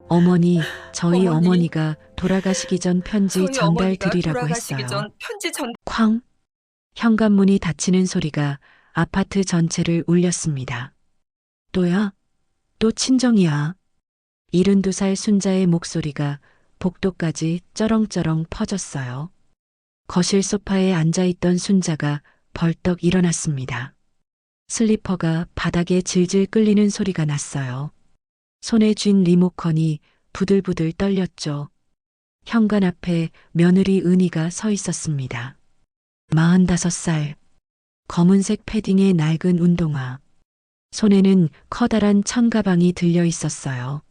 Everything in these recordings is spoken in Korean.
어머니, 저희 어머니, 어머니가 돌아가시기 전 편지 저희 전달 어머니가 드리라고 돌아가시기 했어요. 전 편지 전 쾅! 현관문이 닫히는 소리가 아파트 전체를 울렸습니다. 또야? 또 친정이야. 72살 순자의 목소리가 복도까지 쩌렁쩌렁 퍼졌어요. 거실 소파에 앉아있던 순자가 벌떡 일어났습니다. 슬리퍼가 바닥에 질질 끌리는 소리가 났어요. 손에 쥔 리모컨이 부들부들 떨렸죠. 현관 앞에 며느리 은희가 서 있었습니다. 45살, 검은색 패딩에 낡은 운동화. 손에는 커다란 천가방이 들려 있었어요.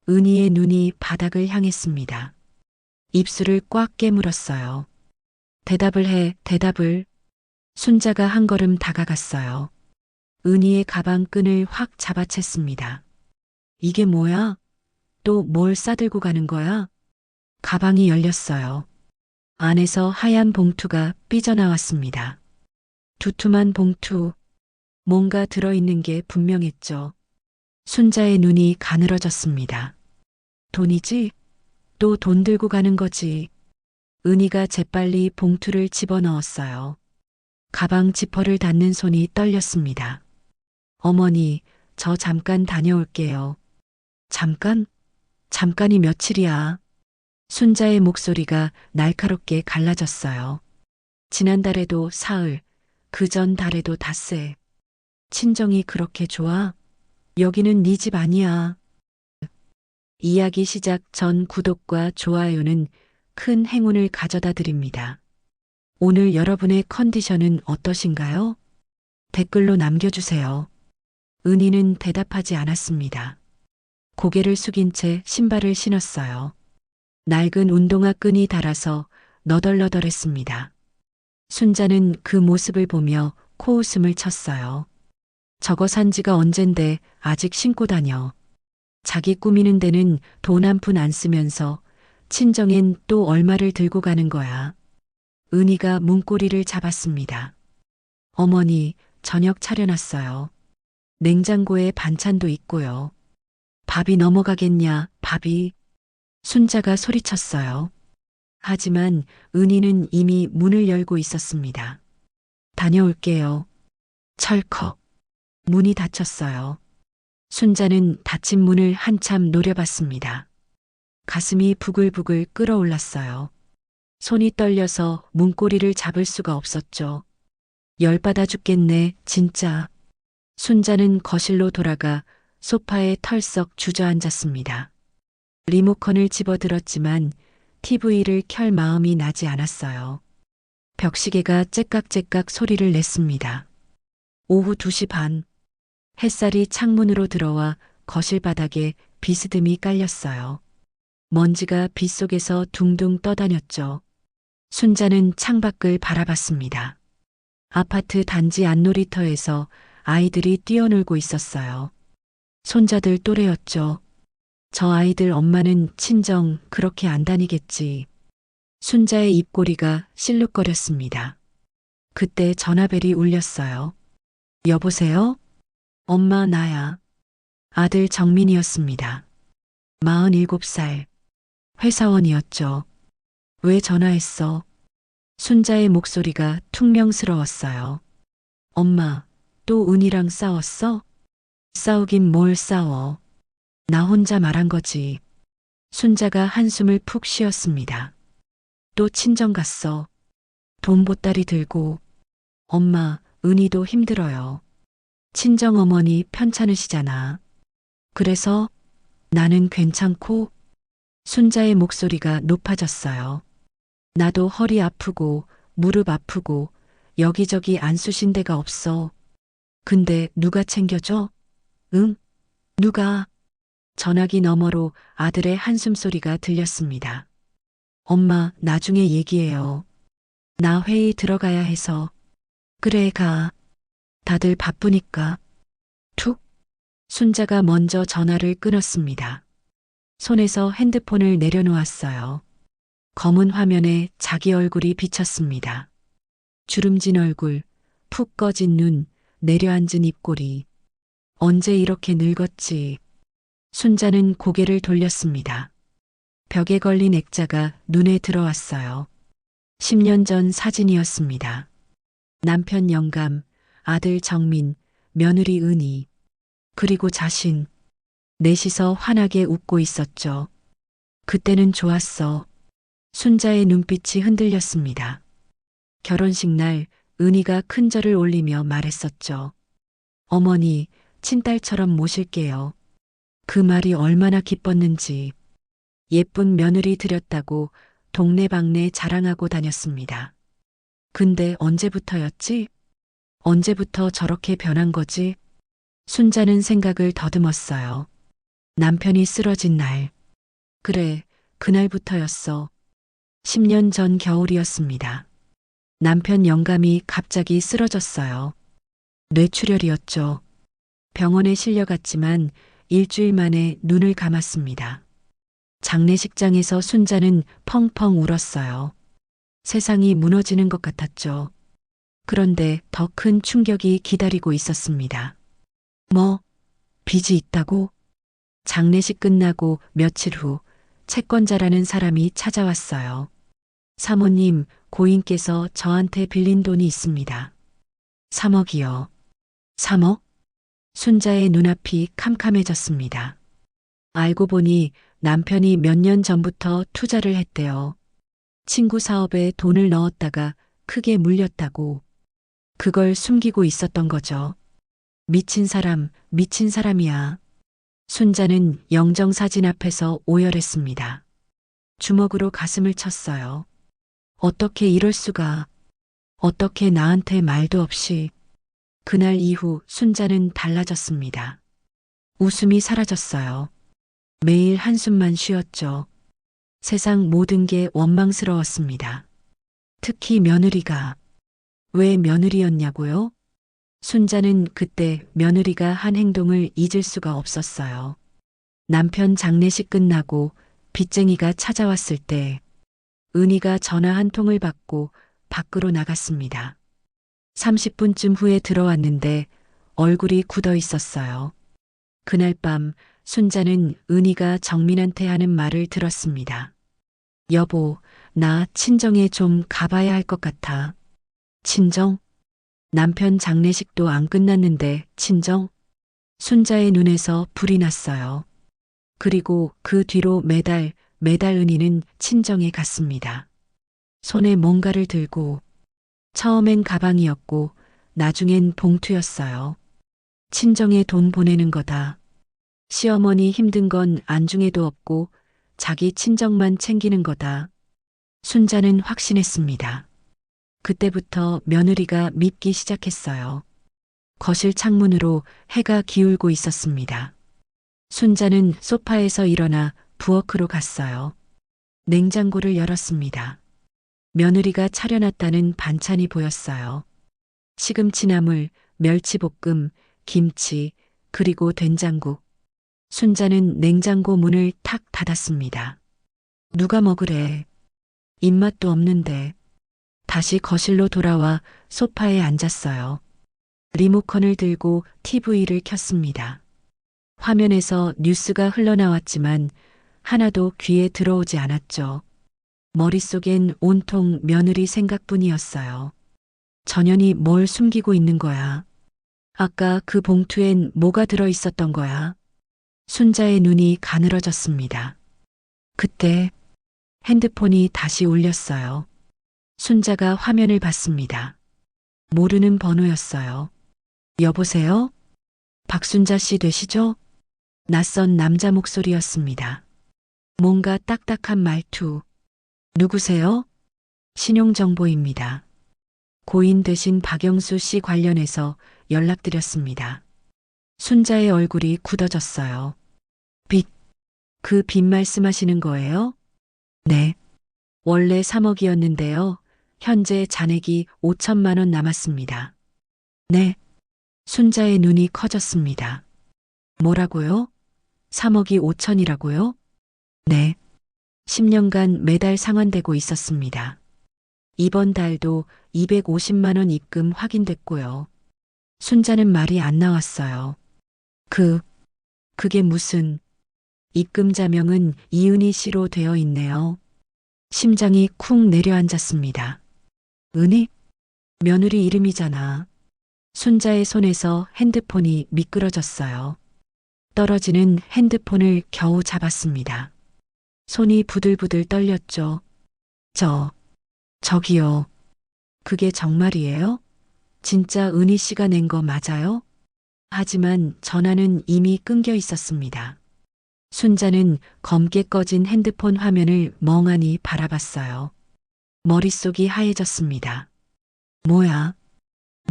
은희의 눈이 바닥을 향했습니다. 입술을 꽉 깨물었어요. 대답을 해, 대답을. 순자가 한 걸음 다가갔어요. 은희의 가방 끈을 확 잡아챘습니다. 이게 뭐야? 또 뭘 싸들고 가는 거야? 가방이 열렸어요. 안에서 하얀 봉투가 삐져나왔습니다. 두툼한 봉투, 뭔가 들어있는 게 분명했죠. 순자의 눈이 가늘어졌습니다. 돈이지? 또 돈 들고 가는 거지. 은희가 재빨리 봉투를 집어넣었어요. 가방 지퍼를 닫는 손이 떨렸습니다. 어머니, 저 잠깐 다녀올게요. 잠깐? 잠깐이 며칠이야. 순자의 목소리가 날카롭게 갈라졌어요. 지난달에도 사흘, 그전 달에도 닷새. 친정이 그렇게 좋아? 여기는 네 집 아니야. 이야기 시작 전 구독과 좋아요는 큰 행운을 가져다 드립니다. 오늘 여러분의 컨디션은 어떠신가요? 댓글로 남겨주세요. 은희는 대답하지 않았습니다. 고개를 숙인 채 신발을 신었어요. 낡은 운동화 끈이 닳아서 너덜너덜했습니다. 순자는 그 모습을 보며 코웃음을 쳤어요. 저거 산 지가 언젠데 아직 신고 다녀. 자기 꾸미는 데는 돈 한 푼 안 쓰면서 친정엔 또 얼마를 들고 가는 거야. 은희가 문고리를 잡았습니다. 어머니, 저녁 차려놨어요. 냉장고에 반찬도 있고요. 밥이 넘어가겠냐, 밥이. 순자가 소리쳤어요. 하지만 은희는 이미 문을 열고 있었습니다. 다녀올게요. 철컥. 문이 닫혔어요. 순자는 닫힌 문을 한참 노려봤습니다. 가슴이 부글부글 끓어올랐어요. 손이 떨려서 문고리를 잡을 수가 없었죠. 열받아 죽겠네, 진짜. 순자는 거실로 돌아가 소파에 털썩 주저앉았습니다. 리모컨을 집어들었지만 TV를 켤 마음이 나지 않았어요. 벽시계가 째깍째깍 소리를 냈습니다. 오후 2시 반. 햇살이 창문으로 들어와 거실 바닥에 비스듬히 깔렸어요. 먼지가 빗속에서 둥둥 떠다녔죠. 순자는 창밖을 바라봤습니다. 아파트 단지 안놀이터에서 아이들이 뛰어놀고 있었어요. 손자들 또래였죠. 저 아이들 엄마는 친정 그렇게 안 다니겠지. 순자의 입꼬리가 실룩거렸습니다. 그때 전화벨이 울렸어요. 여보세요? 엄마 나야. 아들 정민이었습니다. 47살. 회사원이었죠. 왜 전화했어? 순자의 목소리가 퉁명스러웠어요. 엄마, 또 은이랑 싸웠어? 싸우긴 뭘 싸워. 나 혼자 말한 거지. 순자가 한숨을 푹 쉬었습니다. 또 친정 갔어. 돈 보따리 들고. 엄마, 은희도 힘들어요. 친정 어머니 편찮으시잖아. 그래서 나는 괜찮고. 순자의 목소리가 높아졌어요. 나도 허리 아프고 무릎 아프고 여기저기 안 쑤신 데가 없어. 근데 누가 챙겨줘? 응? 누가? 전화기 너머로 아들의 한숨소리가 들렸습니다. 엄마, 나중에 얘기해요. 나 회의 들어가야 해서. 그래, 가. 다들 바쁘니까. 툭. 순자가 먼저 전화를 끊었습니다. 손에서 핸드폰을 내려놓았어요. 검은 화면에 자기 얼굴이 비쳤습니다. 주름진 얼굴, 푹 꺼진 눈, 내려앉은 입꼬리. 언제 이렇게 늙었지? 순자는 고개를 돌렸습니다. 벽에 걸린 액자가 눈에 들어왔어요. 10년 전 사진이었습니다. 남편 영감, 아들 정민, 며느리 은희, 그리고 자신. 넷이서 환하게 웃고 있었죠. 그때는 좋았어. 순자의 눈빛이 흔들렸습니다. 결혼식 날 은희가 큰 절을 올리며 말했었죠. 어머니, 친딸처럼 모실게요. 그 말이 얼마나 기뻤는지. 예쁜 며느리 들였다고 동네방네 자랑하고 다녔습니다. 근데 언제부터였지? 언제부터 저렇게 변한 거지? 순자는 생각을 더듬었어요. 남편이 쓰러진 날. 그래, 그날부터였어. 10년 전 겨울이었습니다. 남편 영감이 갑자기 쓰러졌어요. 뇌출혈이었죠. 병원에 실려갔지만 일주일 만에 눈을 감았습니다. 장례식장에서 순자는 펑펑 울었어요. 세상이 무너지는 것 같았죠. 그런데 더 큰 충격이 기다리고 있었습니다. 뭐, 빚이 있다고? 장례식 끝나고 며칠 후 채권자라는 사람이 찾아왔어요. 사모님, 고인께서 저한테 빌린 돈이 있습니다. 3억이요. 3억? 순자의 눈앞이 캄캄해졌습니다. 알고 보니 남편이 몇 년 전부터 투자를 했대요. 친구 사업에 돈을 넣었다가 크게 물렸다고. 그걸 숨기고 있었던 거죠. 미친 사람, 미친 사람이야. 순자는 영정사진 앞에서 오열했습니다. 주먹으로 가슴을 쳤어요. 어떻게 이럴 수가. 어떻게 나한테 말도 없이. 그날 이후 순자는 달라졌습니다. 웃음이 사라졌어요. 매일 한숨만 쉬었죠. 세상 모든 게 원망스러웠습니다. 특히 며느리가. 왜 며느리였냐고요? 순자는 그때 며느리가 한 행동을 잊을 수가 없었어요. 남편 장례식 끝나고 빚쟁이가 찾아왔을 때 은희가 전화 한 통을 받고 밖으로 나갔습니다. 30분쯤 후에 들어왔는데 얼굴이 굳어 있었어요. 그날 밤 순자는 은희가 정민한테 하는 말을 들었습니다. 여보, 나 친정에 좀 가봐야 할 것 같아. 친정? 남편 장례식도 안 끝났는데 친정? 순자의 눈에서 불이 났어요. 그리고 그 뒤로 매달 은희는 친정에 갔습니다. 손에 뭔가를 들고 처음엔 가방이었고 나중엔 봉투였어요. 친정에 돈 보내는 거다. 시어머니 힘든 건 안중에도 없고 자기 친정만 챙기는 거다. 순자는 확신했습니다. 그때부터 며느리가 밉기 시작했어요. 거실 창문으로 해가 기울고 있었습니다. 순자는 소파에서 일어나 부엌으로 갔어요. 냉장고를 열었습니다. 며느리가 차려놨다는 반찬이 보였어요. 시금치나물, 멸치볶음, 김치, 그리고 된장국. 순자는 냉장고 문을 탁 닫았습니다. 누가 먹으래. 입맛도 없는데. 다시 거실로 돌아와 소파에 앉았어요. 리모컨을 들고 TV를 켰습니다. 화면에서 뉴스가 흘러나왔지만 하나도 귀에 들어오지 않았죠. 머릿속엔 온통 며느리 생각뿐이었어요. 전현이 뭘 숨기고 있는 거야? 아까 그 봉투엔 뭐가 들어 있었던 거야? 순자의 눈이 가늘어졌습니다. 그때 핸드폰이 다시 울렸어요. 순자가 화면을 봤습니다. 모르는 번호였어요. 여보세요? 박순자 씨 되시죠? 낯선 남자 목소리였습니다. 뭔가 딱딱한 말투. 누구세요? 신용정보입니다. 고인 되신 박영수 씨 관련해서 연락드렸습니다. 순자의 얼굴이 굳어졌어요. 빚, 그 빚 말씀하시는 거예요? 네. 원래 3억이었는데요. 현재 잔액이 5천만 원 남았습니다. 네. 순자의 눈이 커졌습니다. 뭐라고요? 3억이 5천이라고요? 네. 10년간 매달 상환되고 있었습니다. 이번 달도 250만 원 입금 확인됐고요. 순자는 말이 안 나왔어요. 그게 무슨, 입금 자명은 이은희 씨로 되어 있네요. 심장이 쿵 내려앉았습니다. 은희? 며느리 이름이잖아. 손자의 손에서 핸드폰이 미끄러졌어요. 떨어지는 핸드폰을 겨우 잡았습니다. 손이 부들부들 떨렸죠. 저기요. 그게 정말이에요? 진짜 은희 씨가 낸 거 맞아요? 하지만 전화는 이미 끊겨 있었습니다. 순자는 검게 꺼진 핸드폰 화면을 멍하니 바라봤어요. 머릿속이 하얘졌습니다.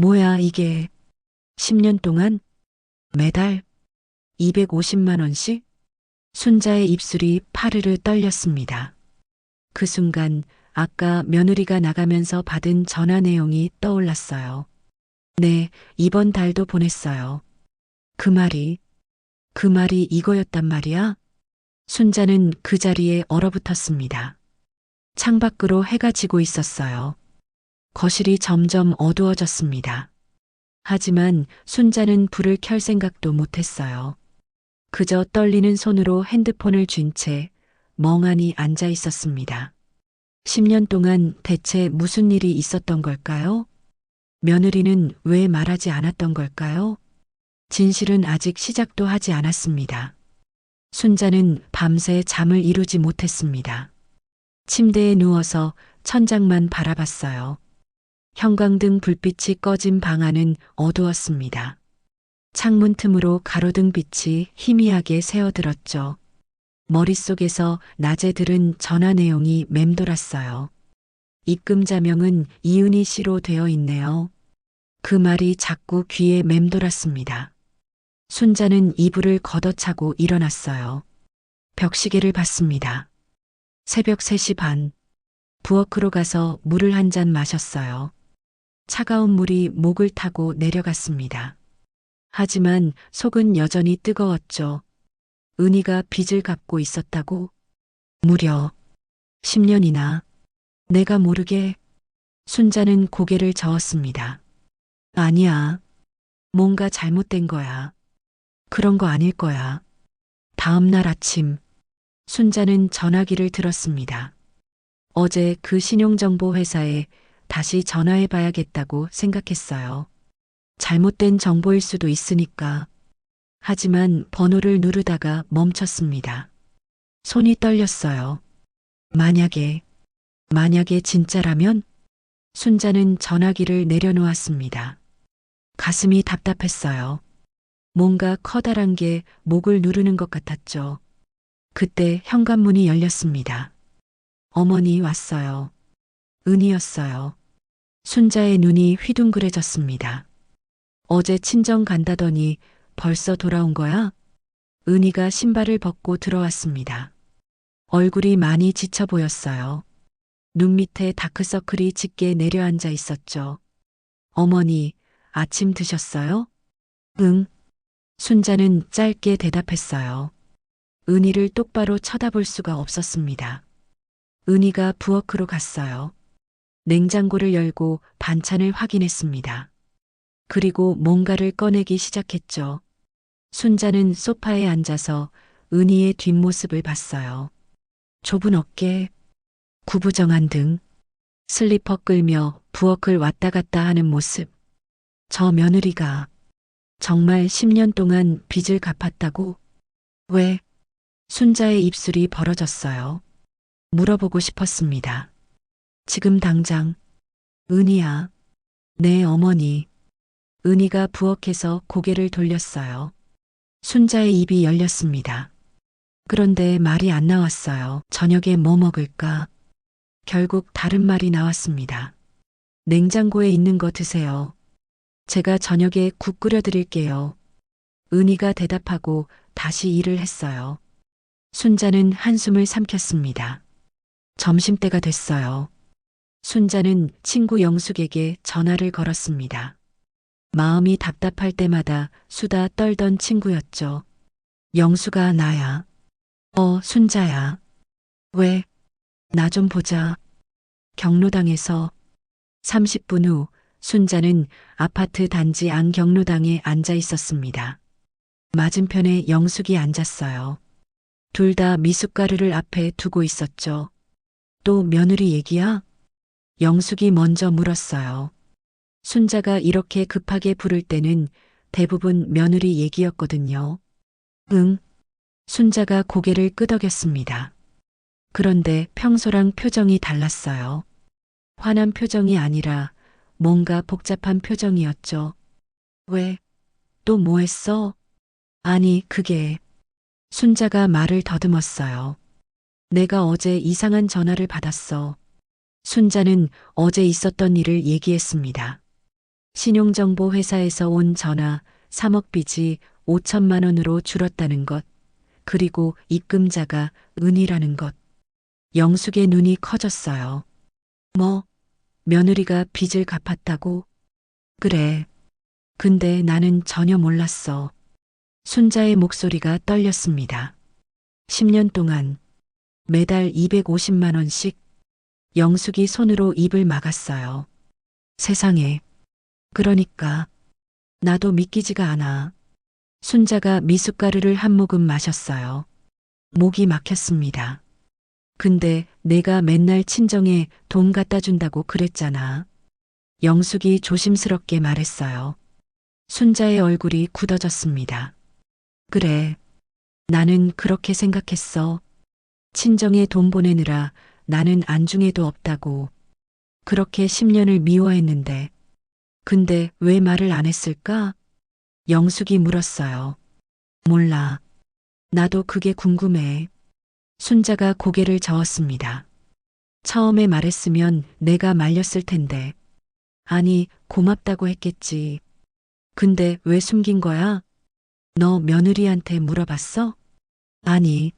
뭐야 이게. 10년 동안 매달 250만 원씩? 순자의 입술이 파르르 떨렸습니다. 그 순간 아까 며느리가 나가면서 받은 전화 내용이 떠올랐어요. 네, 이번 달도 보냈어요. 그 말이 이거였단 말이야? 순자는 그 자리에 얼어붙었습니다. 창밖으로 해가 지고 있었어요. 거실이 점점 어두워졌습니다. 하지만 순자는 불을 켤 생각도 못했어요. 그저 떨리는 손으로 핸드폰을 쥔 채 멍하니 앉아 있었습니다. 10년 동안 대체 무슨 일이 있었던 걸까요? 며느리는 왜 말하지 않았던 걸까요? 진실은 아직 시작도 하지 않았습니다. 순자는 밤새 잠을 이루지 못했습니다. 침대에 누워서 천장만 바라봤어요. 형광등 불빛이 꺼진 방 안은 어두웠습니다. 창문 틈으로 가로등 빛이 희미하게 새어들었죠. 머릿속에서 낮에 들은 전화 내용이 맴돌았어요. 입금 자명은 이은희 씨로 되어 있네요. 그 말이 자꾸 귀에 맴돌았습니다. 순자는 이불을 걷어차고 일어났어요. 벽시계를 봤습니다. 새벽 3시 반. 부엌으로 가서 물을 한 잔 마셨어요. 차가운 물이 목을 타고 내려갔습니다. 하지만 속은 여전히 뜨거웠죠. 은희가 빚을 갚고 있었다고? 무려 10년이나. 내가 모르게. 순자는 고개를 저었습니다. 아니야. 뭔가 잘못된 거야. 그런 거 아닐 거야. 다음 날 아침, 순자는 전화기를 들었습니다. 어제 그 신용정보 회사에 다시 전화해 봐야겠다고 생각했어요. 잘못된 정보일 수도 있으니까. 하지만 번호를 누르다가 멈췄습니다. 손이 떨렸어요. 만약에 진짜라면? 순자는 전화기를 내려놓았습니다. 가슴이 답답했어요. 뭔가 커다란 게 목을 누르는 것 같았죠. 그때 현관문이 열렸습니다. 어머니 왔어요. 은희였어요. 순자의 눈이 휘둥그레졌습니다. 어제 친정 간다더니 벌써 돌아온 거야? 은희가 신발을 벗고 들어왔습니다. 얼굴이 많이 지쳐 보였어요. 눈 밑에 다크서클이 짙게 내려앉아 있었죠. 어머니, 아침 드셨어요? 응. 순자는 짧게 대답했어요. 은희를 똑바로 쳐다볼 수가 없었습니다. 은희가 부엌으로 갔어요. 냉장고를 열고 반찬을 확인했습니다. 그리고 뭔가를 꺼내기 시작했죠. 순자는 소파에 앉아서 은희의 뒷모습을 봤어요. 좁은 어깨, 구부정한 등, 슬리퍼 끌며 부엌을 왔다 갔다 하는 모습. 저 며느리가 정말 10년 동안 빚을 갚았다고? 왜? 순자의 입술이 벌어졌어요. 물어보고 싶었습니다. 지금 당장. 은희야. 네, 어머니. 은희가 부엌에서 고개를 돌렸어요. 순자의 입이 열렸습니다. 그런데 말이 안 나왔어요. 저녁에 뭐 먹을까? 결국 다른 말이 나왔습니다. 냉장고에 있는 거 드세요. 제가 저녁에 국 끓여 드릴게요. 은희가 대답하고 다시 일을 했어요. 순자는 한숨을 삼켰습니다. 점심때가 됐어요. 순자는 친구 영숙에게 전화를 걸었습니다. 마음이 답답할 때마다 수다 떨던 친구였죠. 영숙아, 나야. 순자야. 왜? 나 좀 보자. 경로당에서 30분 후 순자는 아파트 단지 안 경로당에 앉아 있었습니다. 맞은편에 영숙이 앉았어요. 둘 다 미숫가루를 앞에 두고 있었죠. 또 며느리 얘기야? 영숙이 먼저 물었어요. 순자가 이렇게 급하게 부를 때는 대부분 며느리 얘기였거든요. 응. 순자가 고개를 끄덕였습니다. 그런데 평소랑 표정이 달랐어요. 화난 표정이 아니라 뭔가 복잡한 표정이었죠. 왜? 또 뭐 했어? 아니, 그게. 순자가 말을 더듬었어요. 내가 어제 이상한 전화를 받았어. 순자는 어제 있었던 일을 얘기했습니다. 신용정보 회사에서 온 전화 3억 빚이 5천만 원으로 줄었다는 것, 그리고 입금자가 은이라는 것. 영숙의 눈이 커졌어요. 뭐, 며느리가 빚을 갚았다고? 그래. 근데 나는 전혀 몰랐어. 순자의 목소리가 떨렸습니다. 10년 동안 매달 250만 원씩 영숙이 손으로 입을 막았어요. 세상에. 그러니까 나도 믿기지가 않아. 순자가 미숫가루를 한 모금 마셨어요. 목이 막혔습니다. 근데 내가 맨날 친정에 돈 갖다 준다고 그랬잖아. 영숙이 조심스럽게 말했어요. 순자의 얼굴이 굳어졌습니다. 그래. 나는 그렇게 생각했어. 친정에 돈 보내느라 나는 안중에도 없다고. 그렇게 10년을 미워했는데. 근데 왜 말을 안 했을까? 영숙이 물었어요. 몰라. 나도 그게 궁금해. 순자가 고개를 저었습니다. 처음에 말했으면 내가 말렸을 텐데. 아니, 고맙다고 했겠지. 근데 왜 숨긴 거야? 너 며느리한테 물어봤어? 아니,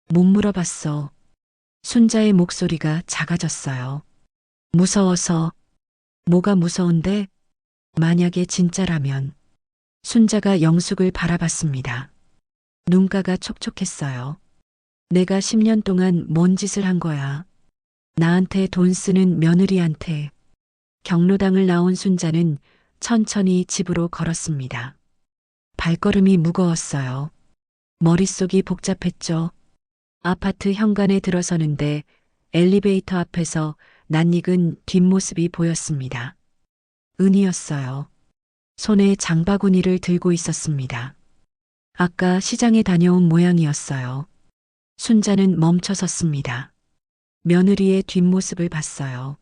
못 물어봤어. 순자의 목소리가 작아졌어요. 무서워서. 뭐가 무서운데? 만약에 진짜라면. 순자가 영숙을 바라봤습니다. 눈가가 촉촉했어요. 내가 10년 동안 뭔 짓을 한 거야. 나한테 돈 쓰는 며느리한테. 경로당을 나온 순자는 천천히 집으로 걸었습니다. 발걸음이 무거웠어요. 머릿속이 복잡했죠. 아파트 현관에 들어서는데 엘리베이터 앞에서 낯익은 뒷모습이 보였습니다. 은이었어요. 손에 장바구니를 들고 있었습니다. 아까 시장에 다녀온 모양이었어요. 순자는 멈춰 섰습니다. 며느리의 뒷모습을 봤어요.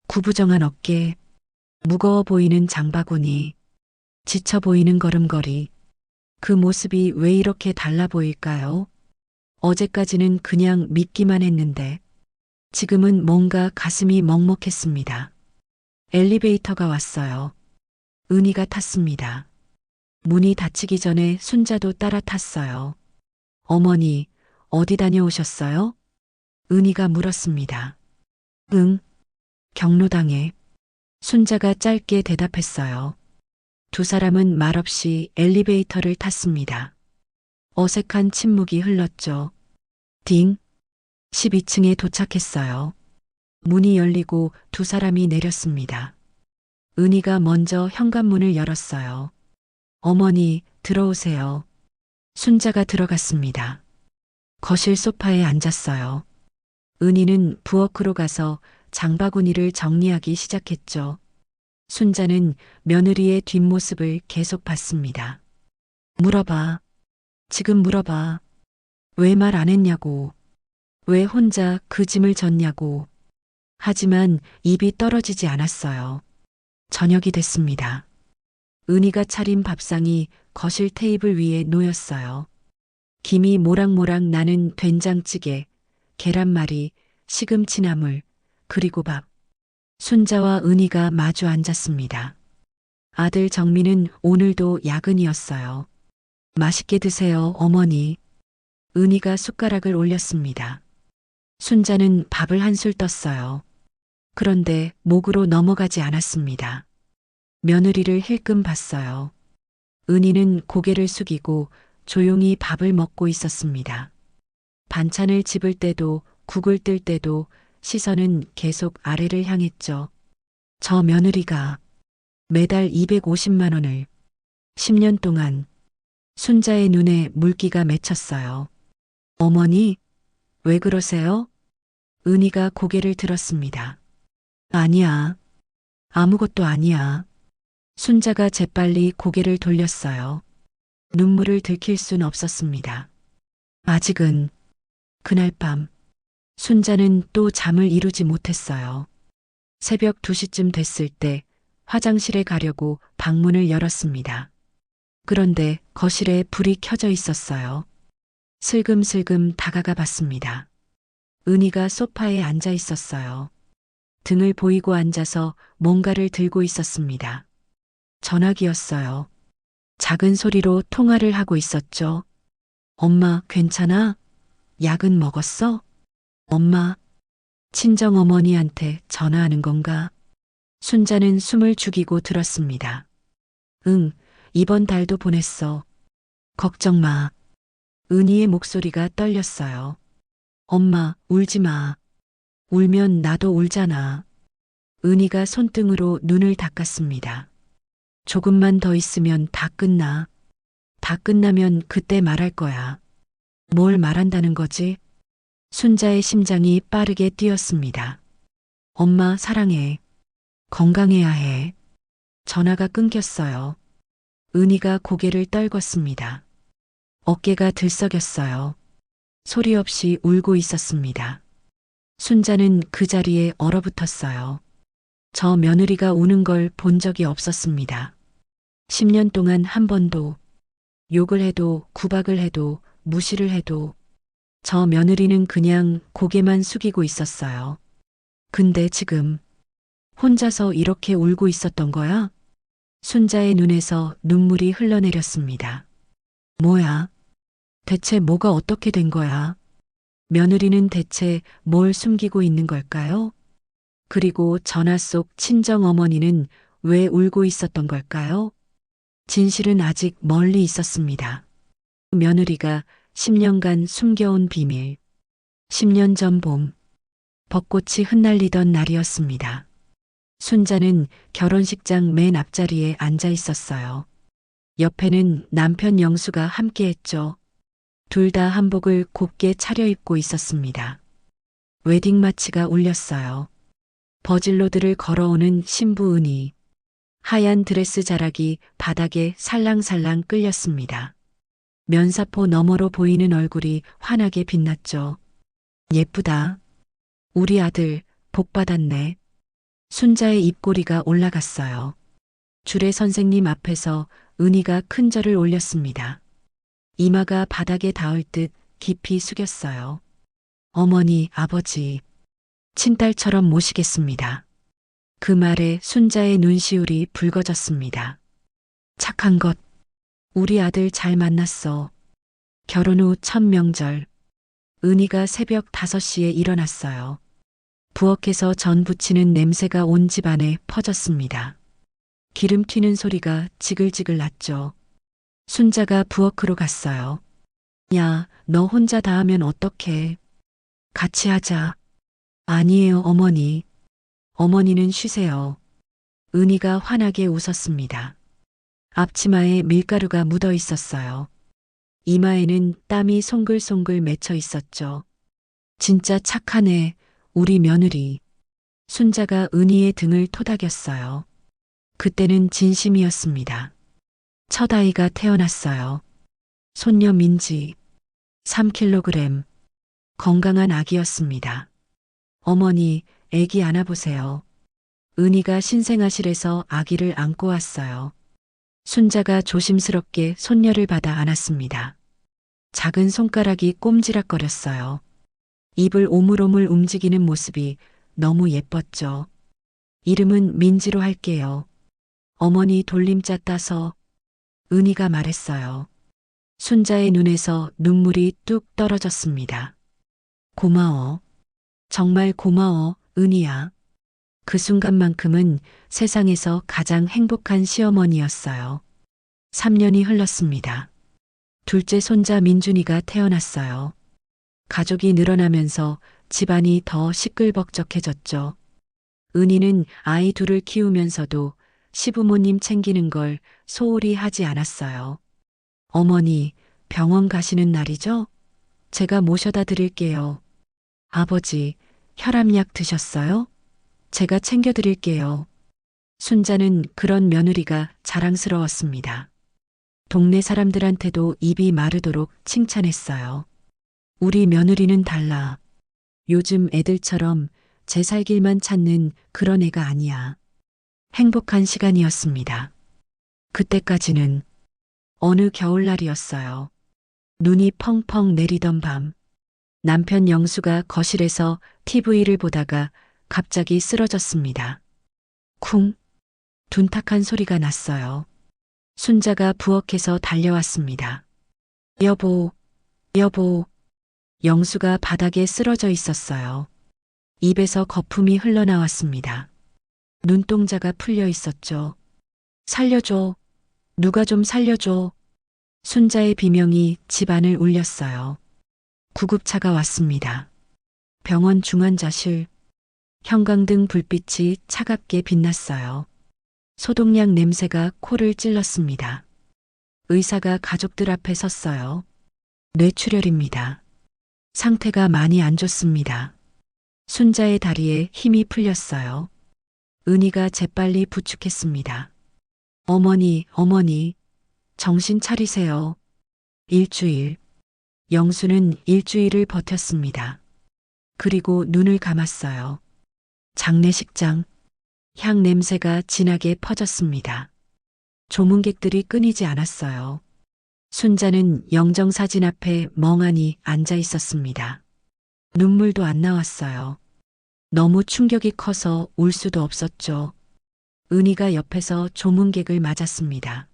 구부정한 어깨, 무거워 보이는 장바구니, 지쳐 보이는 걸음걸이. 그 모습이 왜 이렇게 달라 보일까요? 어제까지는 그냥 믿기만 했는데 지금은 뭔가 가슴이 먹먹했습니다. 엘리베이터가 왔어요. 은희가 탔습니다. 문이 닫히기 전에 순자도 따라 탔어요. 어머니, 어디 다녀오셨어요? 은희가 물었습니다. 응, 경로당에. 순자가 짧게 대답했어요. 두 사람은 말없이 엘리베이터를 탔습니다. 어색한 침묵이 흘렀죠. 딩. 12층에 도착했어요. 문이 열리고 두 사람이 내렸습니다. 은희가 먼저 현관문을 열었어요. 어머니, 들어오세요. 순자가 들어갔습니다. 거실 소파에 앉았어요. 은희는 부엌으로 가서 장바구니를 정리하기 시작했죠. 순자는 며느리의 뒷모습을 계속 봤습니다. 물어봐. 지금 물어봐. 왜 말 안 했냐고. 왜 혼자 그 짐을 졌냐고. 하지만 입이 떨어지지 않았어요. 저녁이 됐습니다. 은희가 차린 밥상이 거실 테이블 위에 놓였어요. 김이 모락모락 나는 된장찌개, 계란말이, 시금치나물, 그리고 밥. 순자와 은희가 마주 앉았습니다. 아들 정민은 오늘도 야근이었어요. 맛있게 드세요, 어머니. 은희가 숟가락을 올렸습니다. 순자는 밥을 한술 떴어요. 그런데 목으로 넘어가지 않았습니다. 며느리를 힐끔 봤어요. 은희는 고개를 숙이고 조용히 밥을 먹고 있었습니다. 반찬을 집을 때도 국을 뜰 때도 시선은 계속 아래를 향했죠. 저 며느리가 매달 250만 원을 10년 동안. 순자의 눈에 물기가 맺혔어요. 어머니, 왜 그러세요? 은희가 고개를 들었습니다. 아니야. 아무것도 아니야. 순자가 재빨리 고개를 돌렸어요. 눈물을 들킬 순 없었습니다. 아직은 그날 밤 순자는 또 잠을 이루지 못했어요. 새벽 2시쯤 됐을 때 화장실에 가려고 방문을 열었습니다. 그런데 거실에 불이 켜져 있었어요. 슬금슬금 다가가 봤습니다. 은희가 소파에 앉아 있었어요. 등을 보이고 앉아서 뭔가를 들고 있었습니다. 전화기였어요. 작은 소리로 통화를 하고 있었죠. 엄마, 괜찮아? 약은 먹었어? 엄마, 친정 어머니한테 전화하는 건가? 순자는 숨을 죽이고 들었습니다. 응, 이번 달도 보냈어. 걱정 마. 은희의 목소리가 떨렸어요. 엄마, 울지 마. 울면 나도 울잖아. 은희가 손등으로 눈을 닦았습니다. 조금만 더 있으면 다 끝나. 다 끝나면 그때 말할 거야. 뭘 말한다는 거지? 순자의 심장이 빠르게 뛰었습니다. 엄마 사랑해. 건강해야 해. 전화가 끊겼어요. 은희가 고개를 떨궜습니다. 어깨가 들썩였어요. 소리 없이 울고 있었습니다. 순자는 그 자리에 얼어붙었어요. 저 며느리가 우는 걸 본 적이 없었습니다. 10년 동안 한 번도 욕을 해도 구박을 해도 무시를 해도 저 며느리는 그냥 고개만 숙이고 있었어요. 근데 지금 혼자서 이렇게 울고 있었던 거야? 순자의 눈에서 눈물이 흘러내렸습니다. 뭐야? 대체 뭐가 어떻게 된 거야? 며느리는 대체 뭘 숨기고 있는 걸까요? 그리고 전화 속 친정 어머니는 왜 울고 있었던 걸까요? 진실은 아직 멀리 있었습니다. 며느리가 10년간 숨겨온 비밀. 10년 전 봄, 벚꽃이 흩날리던 날이었습니다. 순자는 결혼식장 맨 앞자리에 앉아 있었어요. 옆에는 남편 영수가 함께했죠. 둘 다 한복을 곱게 차려입고 있었습니다. 웨딩마치가 울렸어요. 버질로드를 걸어오는 신부 은희. 하얀 드레스 자락이 바닥에 살랑살랑 끌렸습니다. 면사포 너머로 보이는 얼굴이 환하게 빛났죠. 예쁘다. 우리 아들 복 받았네. 순자의 입꼬리가 올라갔어요. 주례 선생님 앞에서 은희가 큰 절을 올렸습니다. 이마가 바닥에 닿을 듯 깊이 숙였어요. 어머니, 아버지, 친딸처럼 모시겠습니다. 그 말에 순자의 눈시울이 붉어졌습니다. 착한 것, 우리 아들 잘 만났어. 결혼 후 첫 명절, 은희가 새벽 5시에 일어났어요. 부엌에서 전 부치는 냄새가 온 집안에 퍼졌습니다. 기름 튀는 소리가 지글지글 났죠. 순자가 부엌으로 갔어요. 야, 너 혼자 다 하면 어떡해. 같이 하자. 아니에요, 어머니. 어머니는 쉬세요. 은희가 환하게 웃었습니다. 앞치마에 밀가루가 묻어 있었어요. 이마에는 땀이 송글송글 맺혀 있었죠. 진짜 착하네, 우리 며느리. 순자가 은희의 등을 토닥였어요. 그때는 진심이었습니다. 첫 아이가 태어났어요. 손녀 민지, 3kg. 건강한 아기였습니다. 어머니, 아기 안아보세요. 은희가 신생아실에서 아기를 안고 왔어요. 순자가 조심스럽게 손녀를 받아 안았습니다. 작은 손가락이 꼼지락거렸어요. 입을 오물오물 움직이는 모습이 너무 예뻤죠. 이름은 민지로 할게요. 어머니 돌림자 따서 은희가 말했어요. 순자의 눈에서 눈물이 뚝 떨어졌습니다. 고마워. 정말 고마워, 은희야. 그 순간만큼은 세상에서 가장 행복한 시어머니였어요. 3년이 흘렀습니다. 둘째 손자 민준이가 태어났어요. 가족이 늘어나면서 집안이 더 시끌벅적해졌죠. 은희는 아이 둘을 키우면서도 시부모님 챙기는 걸 소홀히 하지 않았어요. 어머니, 병원 가시는 날이죠? 제가 모셔다 드릴게요. 아버지, 혈압약 드셨어요? 제가 챙겨 드릴게요. 순자는 그런 며느리가 자랑스러웠습니다. 동네 사람들한테도 입이 마르도록 칭찬했어요. 우리 며느리는 달라. 요즘 애들처럼 제 살 길만 찾는 그런 애가 아니야. 행복한 시간이었습니다. 그때까지는 어느 겨울날이었어요. 눈이 펑펑 내리던 밤, 남편 영수가 거실에서 TV를 보다가 갑자기 쓰러졌습니다. 쿵! 둔탁한 소리가 났어요. 순자가 부엌에서 달려왔습니다. 여보, 여보. 영수가 바닥에 쓰러져 있었어요. 입에서 거품이 흘러나왔습니다. 눈동자가 풀려 있었죠. 살려줘. 누가 좀 살려줘. 순자의 비명이 집안을 울렸어요. 구급차가 왔습니다. 병원 중환자실. 형광등 불빛이 차갑게 빛났어요. 소독약 냄새가 코를 찔렀습니다. 의사가 가족들 앞에 섰어요. 뇌출혈입니다. 상태가 많이 안 좋습니다. 순자의 다리에 힘이 풀렸어요. 은희가 재빨리 부축했습니다. 어머니, 어머니, 정신 차리세요. 일주일. 영수는 일주일을 버텼습니다. 그리고 눈을 감았어요. 장례식장. 향 냄새가 진하게 퍼졌습니다. 조문객들이 끊이지 않았어요. 순자는 영정사진 앞에 멍하니 앉아 있었습니다. 눈물도 안 나왔어요. 너무 충격이 커서 울 수도 없었죠. 은희가 옆에서 조문객을 맞았습니다.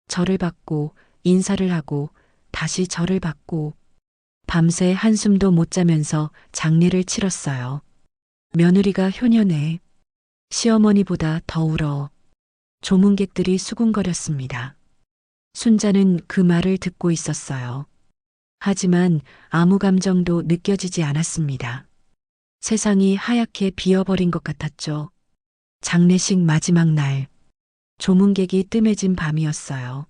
절을 받고 인사를 하고 다시 절을 받고 밤새 한숨도 못 자면서 장례를 치렀어요. 며느리가 효녀네. 시어머니보다 더 울어. 조문객들이 수군거렸습니다. 순자는 그 말을 듣고 있었어요. 하지만 아무 감정도 느껴지지 않았습니다. 세상이 하얗게 비어버린 것 같았죠. 장례식 마지막 날, 조문객이 뜸해진 밤이었어요.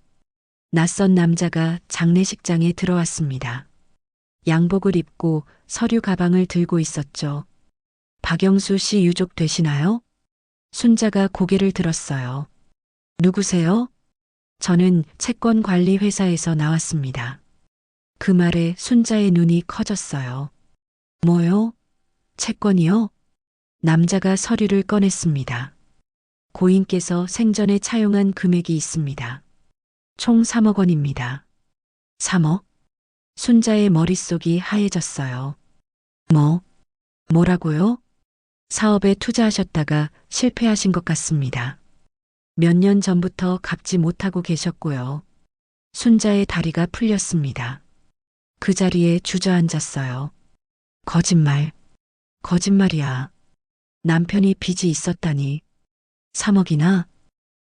낯선 남자가 장례식장에 들어왔습니다. 양복을 입고 서류 가방을 들고 있었죠. 박영수 씨 유족 되시나요? 순자가 고개를 들었어요. 누구세요? 저는 채권관리회사에서 나왔습니다. 그 말에 순자의 눈이 커졌어요. 뭐요? 채권이요? 남자가 서류를 꺼냈습니다. 고인께서 생전에 차용한 금액이 있습니다. 총 3억 원입니다. 3억? 순자의 머릿속이 하얘졌어요. 뭐라고요? 사업에 투자하셨다가 실패하신 것 같습니다. 몇 년 전부터 갚지 못하고 계셨고요. 순자의 다리가 풀렸습니다. 그 자리에 주저앉았어요. 거짓말이야. 남편이 빚이 있었다니. 3억이나?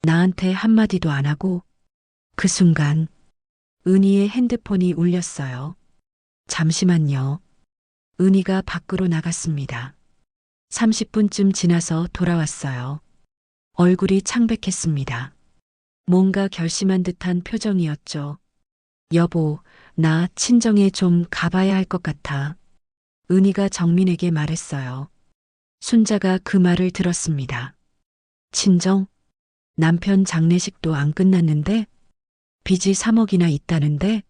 나한테 한마디도 안 하고. 그 순간 은희의 핸드폰이 울렸어요. 잠시만요. 은희가 밖으로 나갔습니다. 30분쯤 지나서 돌아왔어요. 얼굴이 창백했습니다. 뭔가 결심한 듯한 표정이었죠. 여보, 나 친정에 좀 가봐야 할 것 같아. 은희가 정민에게 말했어요. 순자가 그 말을 들었습니다. 친정? 남편 장례식도 안 끝났는데? 빚이 3억이나 있다는데?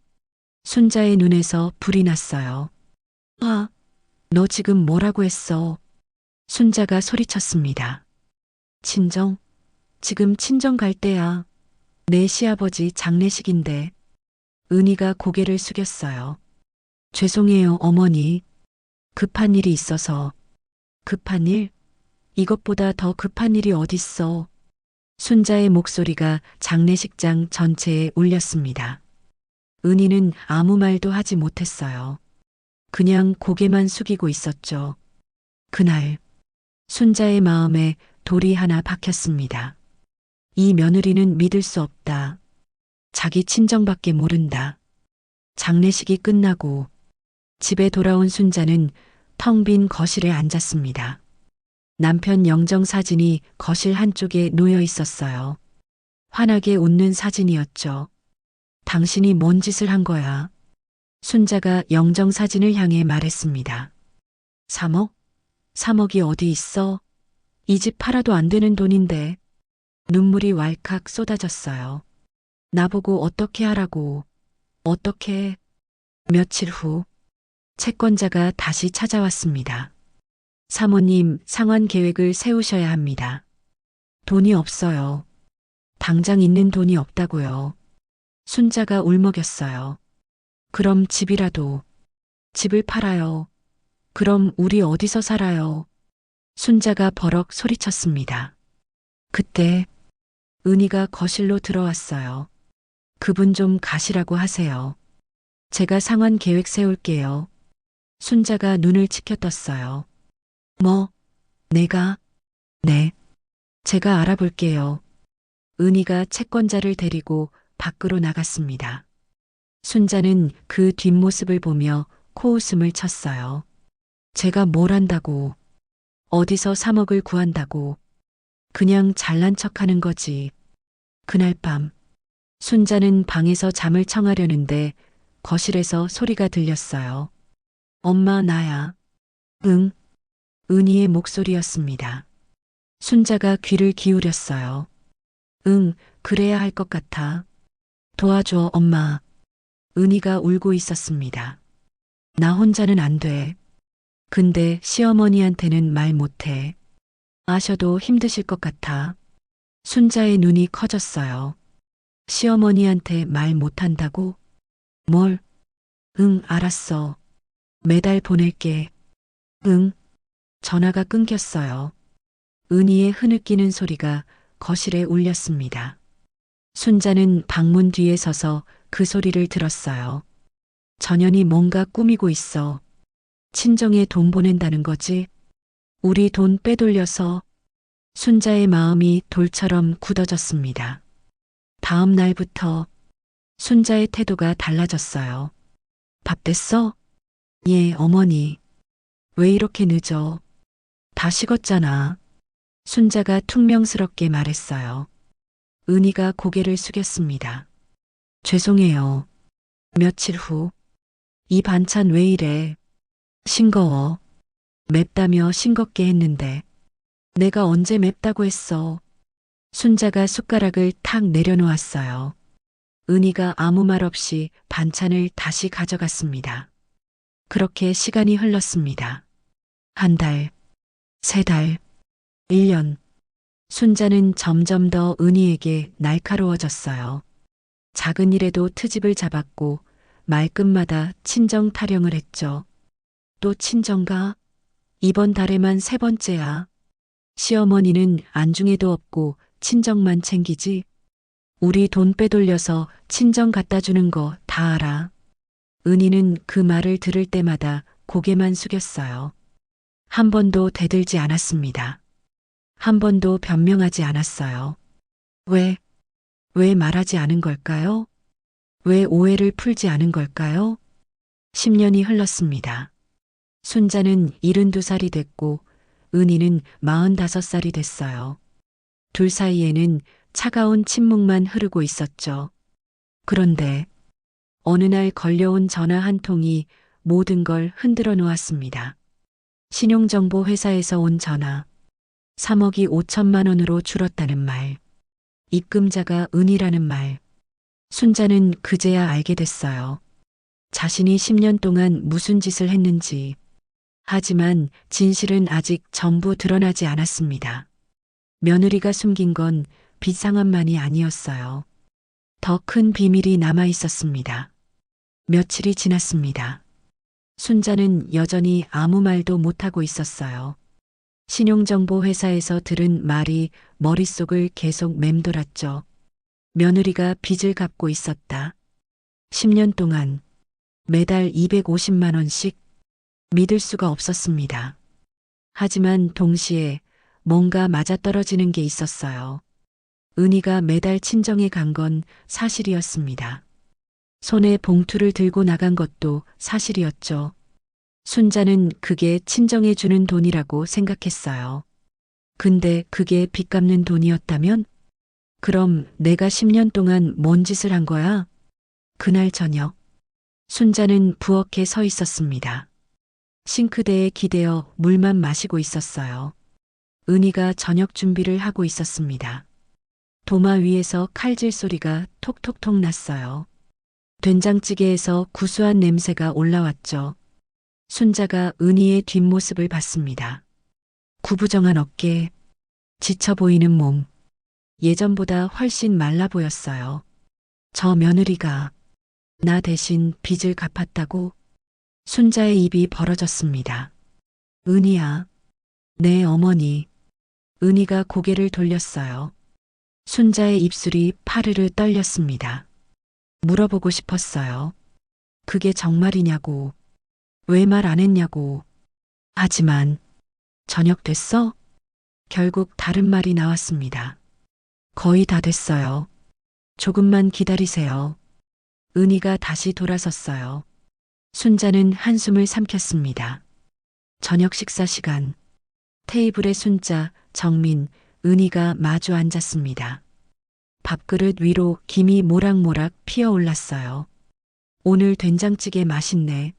순자의 눈에서 불이 났어요. 아, 너 지금 뭐라고 했어? 순자가 소리쳤습니다. 친정? 지금 친정 갈 때야. 내 시아버지 장례식인데. 은희가 고개를 숙였어요. 죄송해요, 어머니. 급한 일이 있어서. 급한 일? 이것보다 더 급한 일이 어딨어. 순자의 목소리가 장례식장 전체에 울렸습니다. 은희는 아무 말도 하지 못했어요. 그냥 고개만 숙이고 있었죠. 그날 순자의 마음에 돌이 하나 박혔습니다. 이 며느리는 믿을 수 없다. 자기 친정밖에 모른다. 장례식이 끝나고 집에 돌아온 순자는 텅 빈 거실에 앉았습니다. 남편 영정 사진이 거실 한쪽에 놓여 있었어요. 환하게 웃는 사진이었죠. 당신이 뭔 짓을 한 거야? 순자가 영정사진을 향해 말했습니다. 3억? 3억이 어디 있어? 이 집 팔아도 안 되는 돈인데. 눈물이 왈칵 쏟아졌어요. 나보고 어떻게 하라고. 어떻게. 며칠 후 채권자가 다시 찾아왔습니다. 사모님, 상환 계획을 세우셔야 합니다. 돈이 없어요. 당장 있는 돈이 없다고요. 순자가 울먹였어요. 그럼 집이라도. 집을 팔아요. 그럼 우리 어디서 살아요? 순자가 버럭 소리쳤습니다. 그때 은희가 거실로 들어왔어요. 그분 좀 가시라고 하세요. 제가 상환 계획 세울게요. 순자가 눈을 치켜떴어요. 뭐? 내가? 네. 제가 알아볼게요. 은희가 채권자를 데리고 밖으로 나갔습니다. 순자는 그 뒷모습을 보며 코웃음을 쳤어요. 제가 뭘 한다고. 어디서 3억을 구한다고. 그냥 잘난 척하는 거지. 그날 밤 순자는 방에서 잠을 청하려는데 거실에서 소리가 들렸어요. 엄마, 나야. 응. 은희의 목소리였습니다. 순자가 귀를 기울였어요. 응, 그래야 할 것 같아. 도와줘, 엄마. 은희가 울고 있었습니다. 나 혼자는 안 돼. 근데 시어머니한테는 말 못해. 아셔도 힘드실 것 같아. 순자의 눈이 커졌어요. 시어머니한테 말 못한다고? 뭘? 응, 알았어. 매달 보낼게. 응. 전화가 끊겼어요. 은희의 흐느끼는 소리가 거실에 울렸습니다. 순자는 방문 뒤에 서서 그 소리를 들었어요. 전현이 뭔가 꾸미고 있어. 친정에 돈 보낸다는 거지? 우리 돈 빼돌려서. 순자의 마음이 돌처럼 굳어졌습니다. 다음 날부터 순자의 태도가 달라졌어요. 밥 됐어? 예, 어머니. 왜 이렇게 늦어? 다 식었잖아. 순자가 퉁명스럽게 말했어요. 은희가 고개를 숙였습니다. 죄송해요. 며칠 후. 이 반찬 왜 이래? 싱거워. 맵다며 싱겁게 했는데. 내가 언제 맵다고 했어. 순자가 숟가락을 탁 내려놓았어요. 은희가 아무 말 없이 반찬을 다시 가져갔습니다. 그렇게 시간이 흘렀습니다. 한 달, 세 달, 1년. 순자는 점점 더 은희에게 날카로워졌어요. 작은 일에도 트집을 잡았고 말끝마다 친정 타령을 했죠. 또 친정가? 이번 달에만 세 번째야. 시어머니는 안중에도 없고 친정만 챙기지. 우리 돈 빼돌려서 친정 갖다 주는 거 다 알아. 은희는 그 말을 들을 때마다 고개만 숙였어요. 한 번도 대들지 않았습니다. 한 번도 변명하지 않았어요. 왜 말하지 않은 걸까요? 왜 오해를 풀지 않은 걸까요? 10년이 흘렀습니다. 순자는 72살이 됐고 은희는 45살이 됐어요. 둘 사이에는 차가운 침묵만 흐르고 있었죠. 그런데 어느 날 걸려온 전화 한 통이 모든 걸 흔들어 놓았습니다. 신용정보 회사에서 온 전화. 3억이 5천만 원으로 줄었다는 말. 입금자가 은희라는 말. 순자는 그제야 알게 됐어요. 자신이 10년 동안 무슨 짓을 했는지. 하지만 진실은 아직 전부 드러나지 않았습니다. 며느리가 숨긴 건 빚 상환만이 아니었어요. 더 큰 비밀이 남아 있었습니다. 며칠이 지났습니다. 순자는 여전히 아무 말도 못하고 있었어요. 신용정보 회사에서 들은 말이 머릿속을 계속 맴돌았죠. 며느리가 빚을 갚고 있었다. 10년 동안 매달 250만 원씩. 믿을 수가 없었습니다. 하지만 동시에 뭔가 맞아떨어지는 게 있었어요. 은희가 매달 친정에 간 건 사실이었습니다. 손에 봉투를 들고 나간 것도 사실이었죠. 순자는 그게 친정에 주는 돈이라고 생각했어요. 근데 그게 빚 갚는 돈이었다면? 그럼 내가 10년 동안 뭔 짓을 한 거야? 그날 저녁 순자는 부엌에 서 있었습니다. 싱크대에 기대어 물만 마시고 있었어요. 은희가 저녁 준비를 하고 있었습니다. 도마 위에서 칼질 소리가 톡톡톡 났어요. 된장찌개에서 구수한 냄새가 올라왔죠. 순자가 은희의 뒷모습을 봤습니다. 구부정한 어깨, 지쳐 보이는 몸, 예전보다 훨씬 말라 보였어요. 저 며느리가 나 대신 빚을 갚았다고? 순자의 입이 벌어졌습니다. 은희야, 내 어머니. 은희가 고개를 돌렸어요. 순자의 입술이 파르르 떨렸습니다. 물어보고 싶었어요. 그게 정말이냐고. 왜 말 안 했냐고. 하지만 저녁 됐어? 결국 다른 말이 나왔습니다. 거의 다 됐어요. 조금만 기다리세요. 은희가 다시 돌아섰어요. 순자는 한숨을 삼켰습니다. 저녁 식사 시간. 테이블에 순자, 정민, 은희가 마주 앉았습니다. 밥그릇 위로 김이 모락모락 피어올랐어요. 오늘 된장찌개 맛있네.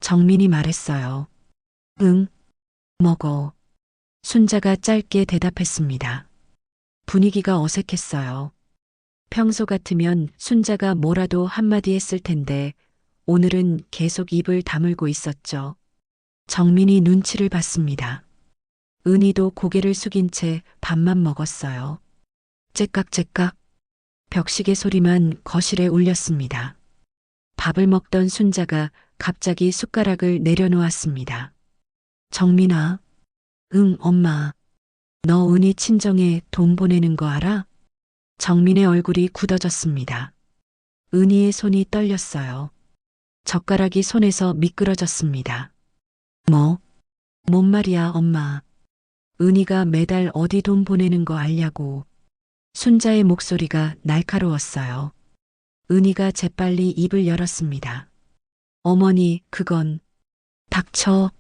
정민이 말했어요. 응, 먹어. 순자가 짧게 대답했습니다. 분위기가 어색했어요. 평소 같으면 순자가 뭐라도 한마디 했을 텐데 오늘은 계속 입을 다물고 있었죠. 정민이 눈치를 봤습니다. 은희도 고개를 숙인 채 밥만 먹었어요. 째깍째깍 벽시계 소리만 거실에 울렸습니다. 밥을 먹던 순자가 갑자기 숟가락을 내려놓았습니다. 정민아. 응, 엄마. 너 은희 친정에 돈 보내는 거 알아? 정민의 얼굴이 굳어졌습니다. 은희의 손이 떨렸어요. 젓가락이 손에서 미끄러졌습니다. 뭐? 뭔 말이야, 엄마. 은희가 매달 어디 돈 보내는 거 알냐고. 순자의 목소리가 날카로웠어요. 은희가 재빨리 입을 열었습니다. 어머니, 그건. 닥쳐.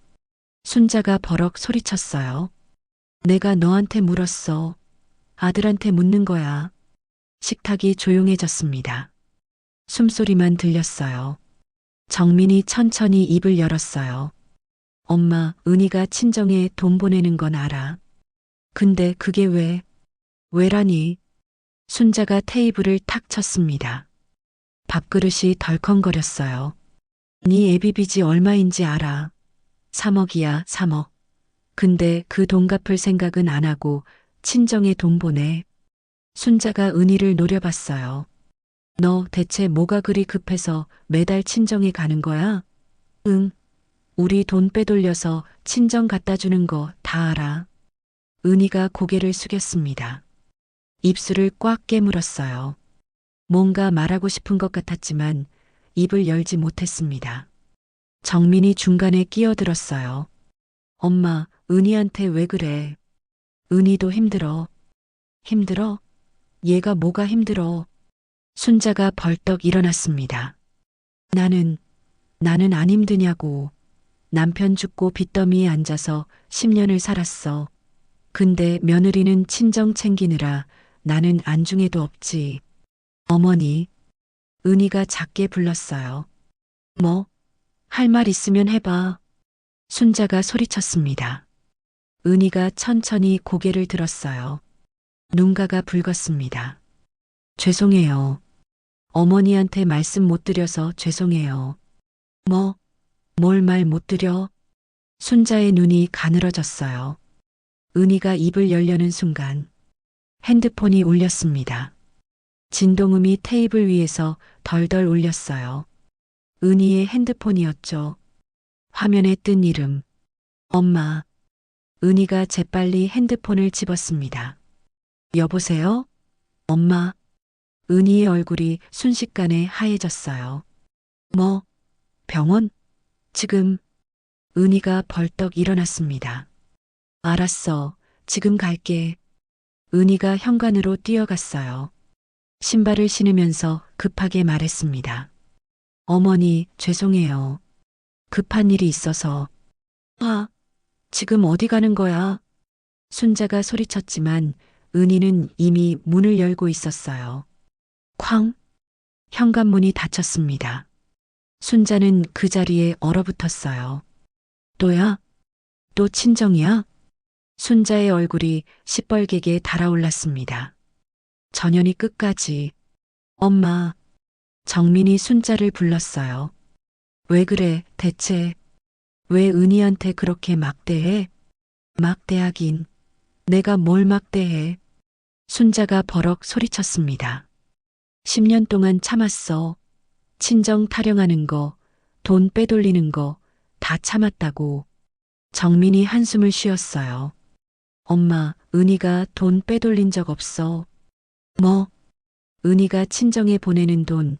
순자가 버럭 소리쳤어요. 내가 너한테 물었어. 아들한테 묻는 거야. 식탁이 조용해졌습니다. 숨소리만 들렸어요. 정민이 천천히 입을 열었어요. 엄마, 은희가 친정에 돈 보내는 건 알아. 근데 그게 왜라니? 순자가 테이블을 탁 쳤습니다. 밥그릇이 덜컹거렸어요. 네 애비빚이 얼마인지 알아. 3억이야, 3억. 근데 그 돈 갚을 생각은 안 하고 친정에 돈 보내. 순자가 은희를 노려봤어요. 너 대체 뭐가 그리 급해서 매달 친정에 가는 거야? 응. 우리 돈 빼돌려서 친정 갖다 주는 거 다 알아. 은희가 고개를 숙였습니다. 입술을 꽉 깨물었어요. 뭔가 말하고 싶은 것 같았지만 입을 열지 못했습니다. 정민이 중간에 끼어들었어요. 엄마, 은희한테 왜 그래? 은희도 힘들어. 힘들어? 얘가 뭐가 힘들어? 순자가 벌떡 일어났습니다. 나는 안 힘드냐고. 남편 죽고 빚더미에 앉아서 10년을 살았어. 근데 며느리는 친정 챙기느라 나는 안중에도 없지. 어머니. 은희가 작게 불렀어요. 뭐? 할 말 있으면 해봐. 순자가 소리쳤습니다. 은희가 천천히 고개를 들었어요. 눈가가 붉었습니다. 죄송해요. 어머니한테 말씀 못 드려서 죄송해요. 뭘 말 못 드려? 순자의 눈이 가늘어졌어요. 은희가 입을 열려는 순간 핸드폰이 울렸습니다. 진동음이 테이블 위에서 덜덜 울렸어요. 은희의 핸드폰이었죠. 화면에 뜬 이름. 엄마. 은희가 재빨리 핸드폰을 집었습니다. 여보세요? 엄마. 은희의 얼굴이 순식간에 하얘졌어요. 뭐? 병원? 지금. 은희가 벌떡 일어났습니다. 알았어. 지금 갈게. 은희가 현관으로 뛰어갔어요. 신발을 신으면서 급하게 말했습니다. 어머니, 죄송해요. 급한 일이 있어서. 지금 어디 가는 거야? 순자가 소리쳤지만 은희는 이미 문을 열고 있었어요. 쾅! 현관문이 닫혔습니다. 순자는 그 자리에 얼어붙었어요. 또야? 또 친정이야? 순자의 얼굴이 시뻘개게 달아올랐습니다. 전연이 끝까지. 엄마. 정민이 순자를 불렀어요. 왜 그래, 대체? 왜 은희한테 그렇게 막대해? 막대하긴. 내가 뭘 막대해? 순자가 버럭 소리쳤습니다. 10년 동안 참았어. 친정 타령하는 거, 돈 빼돌리는 거 다 참았다고. 정민이 한숨을 쉬었어요. 엄마, 은희가 돈 빼돌린 적 없어. 뭐? 은희가 친정에 보내는 돈,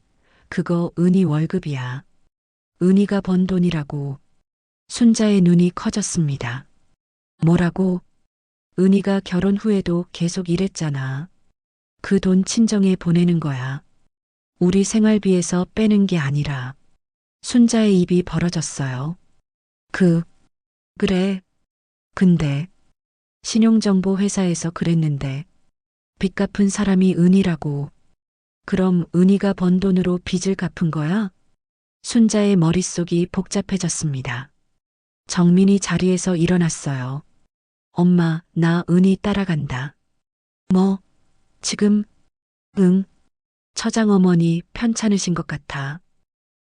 그거 은희 월급이야. 은희가 번 돈이라고. 순자의 눈이 커졌습니다. 뭐라고? 은희가 결혼 후에도 계속 일했잖아. 그 돈 친정에 보내는 거야. 우리 생활비에서 빼는 게 아니라. 순자의 입이 벌어졌어요. 그래. 근데 신용정보 회사에서 그랬는데 빚 갚은 사람이 은희라고. 그럼 은희가 번 돈으로 빚을 갚은 거야? 순자의 머릿속이 복잡해졌습니다. 정민이 자리에서 일어났어요. 엄마, 나 은희 따라간다. 뭐? 지금? 응. 처장 어머니 편찮으신 것 같아.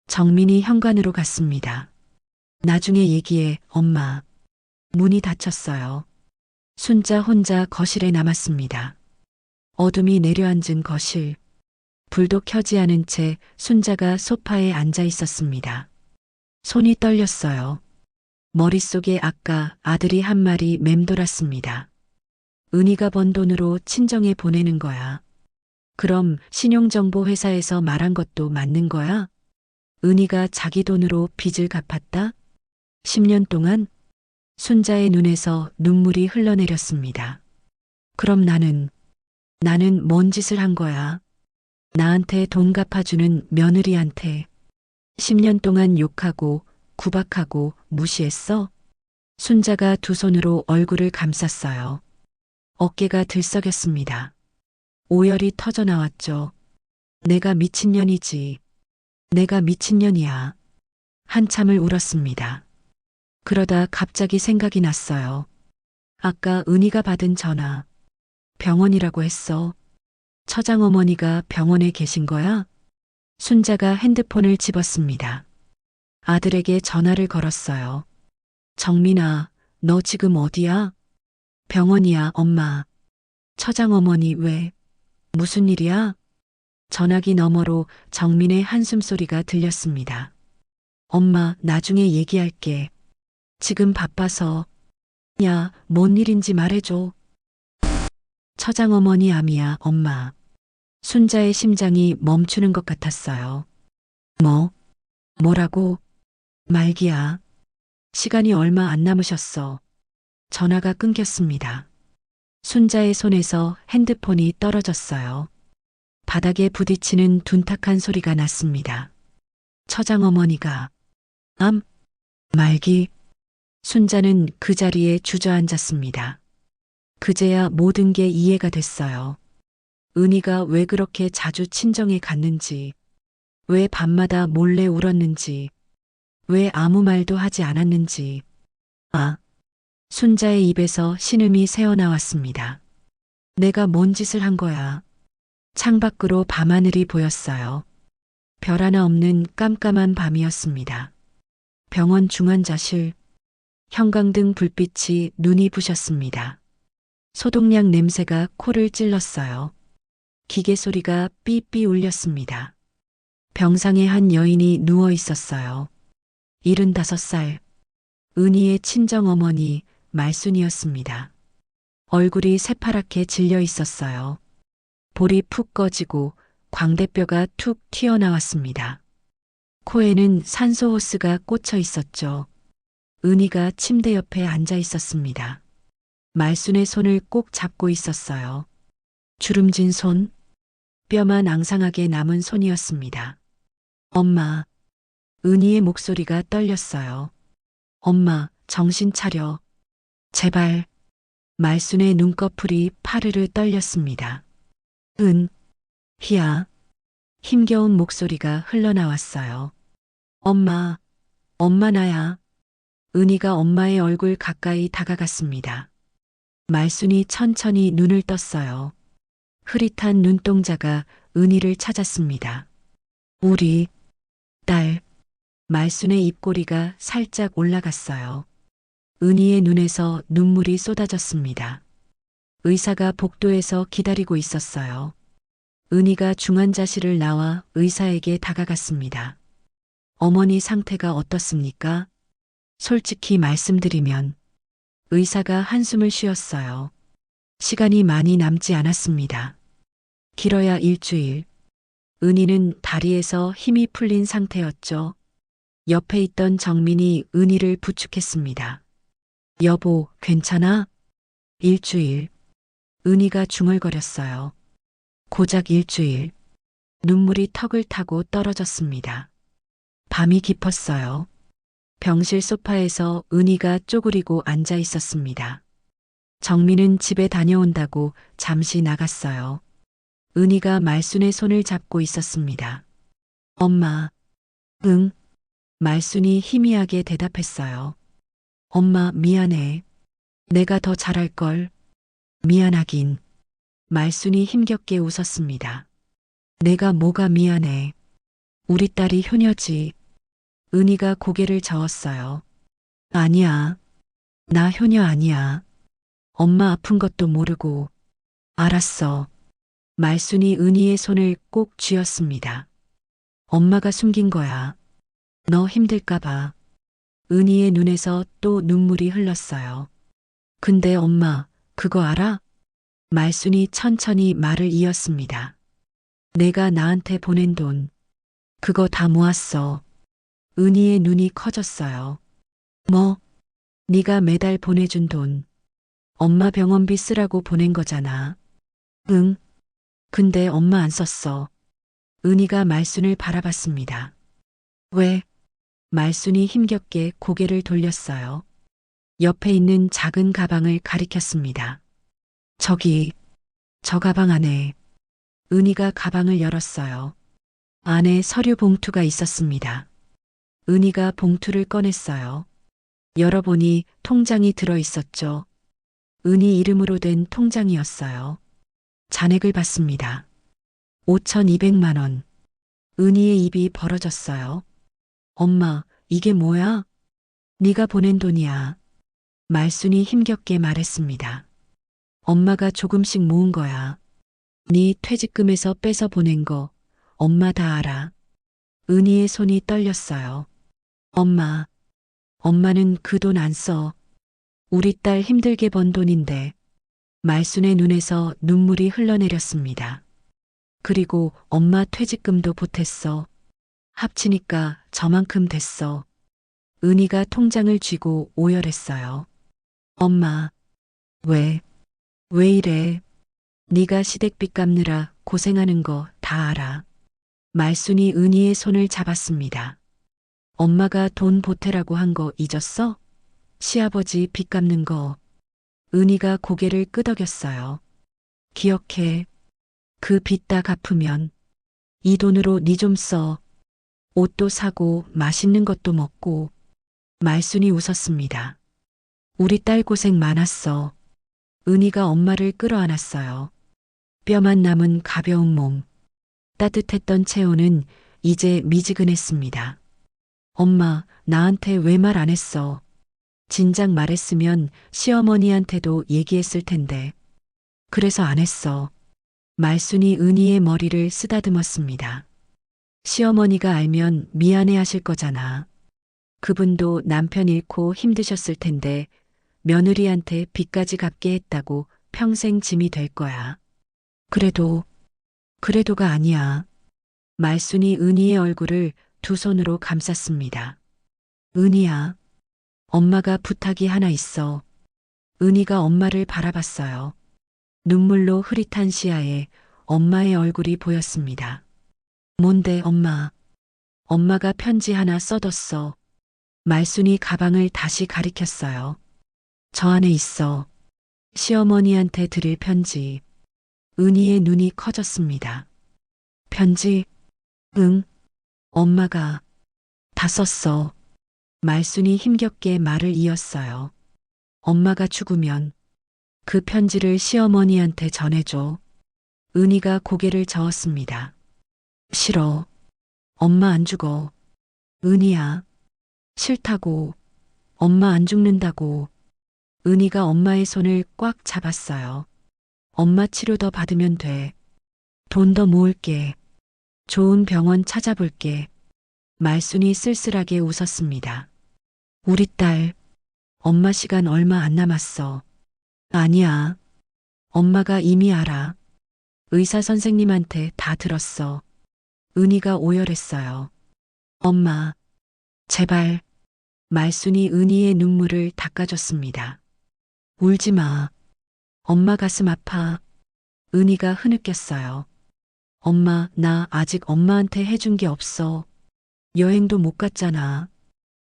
정민이 현관으로 갔습니다. 나중에 얘기해, 엄마. 문이 닫혔어요. 순자 혼자 거실에 남았습니다. 어둠이 내려앉은 거실. 불도 켜지 않은 채 순자가 소파에 앉아 있었습니다. 손이 떨렸어요. 머릿속에 아까 아들이 한 말이 맴돌았습니다. 은희가 번 돈으로 친정에 보내는 거야. 그럼 신용정보 회사에서 말한 것도 맞는 거야? 은희가 자기 돈으로 빚을 갚았다? 10년 동안? 순자의 눈에서 눈물이 흘러내렸습니다. 그럼 나는 뭔 짓을 한 거야? 나한테 돈 갚아주는 며느리한테 10년 동안 욕하고 구박하고 무시했어? 순자가 두 손으로 얼굴을 감쌌어요. 어깨가 들썩였습니다. 오열이 터져 나왔죠. 내가 미친년이지. 내가 미친년이야. 한참을 울었습니다. 그러다 갑자기 생각이 났어요. 아까 은희가 받은 전화. 병원이라고 했어. 처장 어머니가 병원에 계신 거야? 순자가 핸드폰을 집었습니다. 아들에게 전화를 걸었어요. 정민아, 너 지금 어디야? 병원이야, 엄마. 처장 어머니 왜? 무슨 일이야? 전화기 너머로 정민의 한숨소리가 들렸습니다. 엄마, 나중에 얘기할게. 지금 바빠서. 야, 뭔 일인지 말해줘. 처장 어머니 암이야, 엄마. 순자의 심장이 멈추는 것 같았어요. 뭐라고? 말기야. 시간이 얼마 안 남으셨어. 전화가 끊겼습니다. 순자의 손에서 핸드폰이 떨어졌어요. 바닥에 부딪히는 둔탁한 소리가 났습니다. 처장 어머니가 말기. 순자는 그 자리에 주저앉았습니다. 그제야 모든 게 이해가 됐어요. 은희가 왜 그렇게 자주 친정에 갔는지, 왜 밤마다 몰래 울었는지, 왜 아무 말도 하지 않았는지. 순자의 입에서 신음이 새어나왔습니다. 내가 뭔 짓을 한 거야. 창밖으로 밤하늘이 보였어요. 별 하나 없는 깜깜한 밤이었습니다. 병원 중환자실. 형광등 불빛이 눈이 부셨습니다. 소독약 냄새가 코를 찔렀어요. 기계 소리가 삐삐 울렸습니다. 병상에 한 여인이 누워 있었어요. 75살. 은희의 친정어머니 말순이었습니다. 얼굴이 새파랗게 질려 있었어요. 볼이 푹 꺼지고 광대뼈가 툭 튀어나왔습니다. 코에는 산소 호스가 꽂혀 있었죠. 은희가 침대 옆에 앉아 있었습니다. 말순의 손을 꼭 잡고 있었어요. 주름진 손, 뼈만 앙상하게 남은 손이었습니다. 엄마. 은희의 목소리가 떨렸어요. 엄마, 정신 차려. 제발. 말순의 눈꺼풀이 파르르 떨렸습니다. 희야. 힘겨운 목소리가 흘러나왔어요. 엄마, 엄마 나야. 은희가 엄마의 얼굴 가까이 다가갔습니다. 말순이 천천히 눈을 떴어요. 흐릿한 눈동자가 은희를 찾았습니다. 우리 딸. 말순의 입꼬리가 살짝 올라갔어요. 은희의 눈에서 눈물이 쏟아졌습니다. 의사가 복도에서 기다리고 있었어요. 은희가 중환자실을 나와 의사에게 다가갔습니다. 어머니 상태가 어떻습니까? 솔직히 말씀드리면 의사가 한숨을 쉬었어요. 시간이 많이 남지 않았습니다. 길어야 일주일. 은희는 다리에서 힘이 풀린 상태였죠. 옆에 있던 정민이 은희를 부축했습니다. 여보, 괜찮아? 일주일. 은희가 중얼거렸어요. 고작 일주일. 눈물이 턱을 타고 떨어졌습니다. 밤이 깊었어요. 병실 소파에서 은희가 쪼그리고 앉아 있었습니다. 정민은 집에 다녀온다고 잠시 나갔어요. 은희가 말순의 손을 잡고 있었습니다. 엄마. 응. 말순이 희미하게 대답했어요. 엄마, 미안해. 내가 더 잘할걸. 미안하긴. 말순이 힘겹게 웃었습니다. 내가 뭐가 미안해. 우리 딸이 효녀지. 은희가 고개를 저었어요. 아니야. 나 효녀 아니야. 엄마 아픈 것도 모르고. 알았어. 말순이 은희의 손을 꼭 쥐었습니다. 엄마가 숨긴 거야. 너 힘들까봐. 은희의 눈에서 또 눈물이 흘렀어요. 근데 엄마, 그거 알아? 말순이 천천히 말을 이었습니다. 내가 나한테 보낸 돈. 그거 다 모았어. 은희의 눈이 커졌어요. 뭐? 네가 매달 보내준 돈. 엄마 병원비 쓰라고 보낸 거잖아. 응. 근데 엄마 안 썼어. 은희가 말순을 바라봤습니다. 왜? 말순이 힘겹게 고개를 돌렸어요. 옆에 있는 작은 가방을 가리켰습니다. 저기, 저 가방 안에. 은희가 가방을 열었어요. 안에 서류 봉투가 있었습니다. 은희가 봉투를 꺼냈어요. 열어보니 통장이 들어 있었죠. 은희 이름으로 된 통장이었어요. 잔액을 봤습니다. 5,200만 원. 은희의 입이 벌어졌어요. 엄마, 이게 뭐야? 네가 보낸 돈이야. 말순이 힘겹게 말했습니다. 엄마가 조금씩 모은 거야. 네 퇴직금에서 빼서 보낸 거 엄마 다 알아. 은희의 손이 떨렸어요. 엄마, 엄마는 그 돈 안 써. 우리 딸 힘들게 번 돈인데. 말순의 눈에서 눈물이 흘러내렸습니다. 그리고 엄마 퇴직금도 보탰어. 합치니까 저만큼 됐어. 은희가 통장을 쥐고 오열했어요. 엄마, 왜 이래? 네가 시댁빚 갚느라 고생하는 거 다 알아. 말순이 은희의 손을 잡았습니다. 엄마가 돈 보태라고 한 거 잊었어? 시아버지 빚 갚는 거. 은희가 고개를 끄덕였어요. 기억해. 그 빚 다 갚으면 이 돈으로 네 좀 써. 옷도 사고 맛있는 것도 먹고. 말순이 웃었습니다. 우리 딸 고생 많았어. 은희가 엄마를 끌어안았어요. 뼈만 남은 가벼운 몸. 따뜻했던 체온은 이제 미지근했습니다. 엄마, 나한테 왜 말 안 했어? 진작 말했으면 시어머니한테도 얘기했을 텐데. 그래서 안 했어. 말순이 은희의 머리를 쓰다듬었습니다. 시어머니가 알면 미안해 하실 거잖아. 그분도 남편 잃고 힘드셨을 텐데 며느리한테 빚까지 갚게 했다고 평생 짐이 될 거야. 그래도가 아니야. 말순이 은희의 얼굴을 두 손으로 감쌌습니다. 은희야, 엄마가 부탁이 하나 있어. 은희가 엄마를 바라봤어요. 눈물로 흐릿한 시야에 엄마의 얼굴이 보였습니다. 뭔데, 엄마? 엄마가 편지 하나 써뒀어. 말순이 가방을 다시 가리켰어요. 저 안에 있어. 시어머니한테 드릴 편지. 은희의 눈이 커졌습니다. 편지? 응. 엄마가 다 썼어. 말순이 힘겹게 말을 이었어요. 엄마가 죽으면 그 편지를 시어머니한테 전해줘. 은희가 고개를 저었습니다. 싫어. 엄마 안 죽어. 은희야. 싫다고. 엄마 안 죽는다고. 은희가 엄마의 손을 꽉 잡았어요. 엄마 치료 더 받으면 돼. 돈 더 모을게. 좋은 병원 찾아볼게. 말순이 쓸쓸하게 웃었습니다. 우리 딸, 엄마 시간 얼마 안 남았어. 아니야. 엄마가 이미 알아. 의사 선생님한테 다 들었어. 은희가 오열했어요. 엄마, 제발. 말순이 은희의 눈물을 닦아줬습니다. 울지 마. 엄마 가슴 아파. 은희가 흐느꼈어요. 엄마, 나 아직 엄마한테 해준 게 없어. 여행도 못 갔잖아.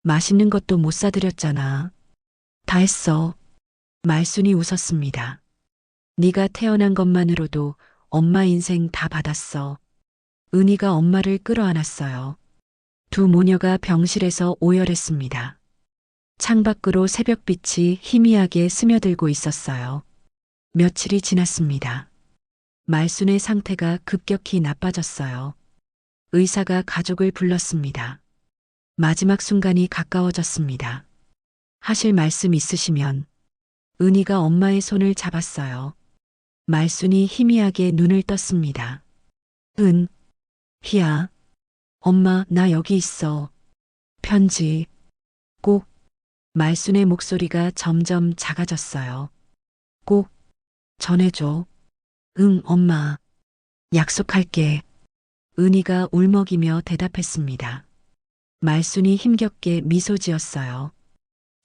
맛있는 것도 못 사드렸잖아. 다 했어. 말순이 웃었습니다. 네가 태어난 것만으로도 엄마 인생 다 받았어. 은희가 엄마를 끌어안았어요. 두 모녀가 병실에서 오열했습니다. 창밖으로 새벽빛이 희미하게 스며들고 있었어요. 며칠이 지났습니다. 말순의 상태가 급격히 나빠졌어요. 의사가 가족을 불렀습니다. 마지막 순간이 가까워졌습니다. 하실 말씀 있으시면. 은희가 엄마의 손을 잡았어요. 말순이 희미하게 눈을 떴습니다. 희야. 엄마, 나 여기 있어. 편지. 꼭. 말순의 목소리가 점점 작아졌어요. 꼭 전해줘. 응, 엄마. 약속할게. 은희가 울먹이며 대답했습니다. 말순이 힘겹게 미소 지었어요.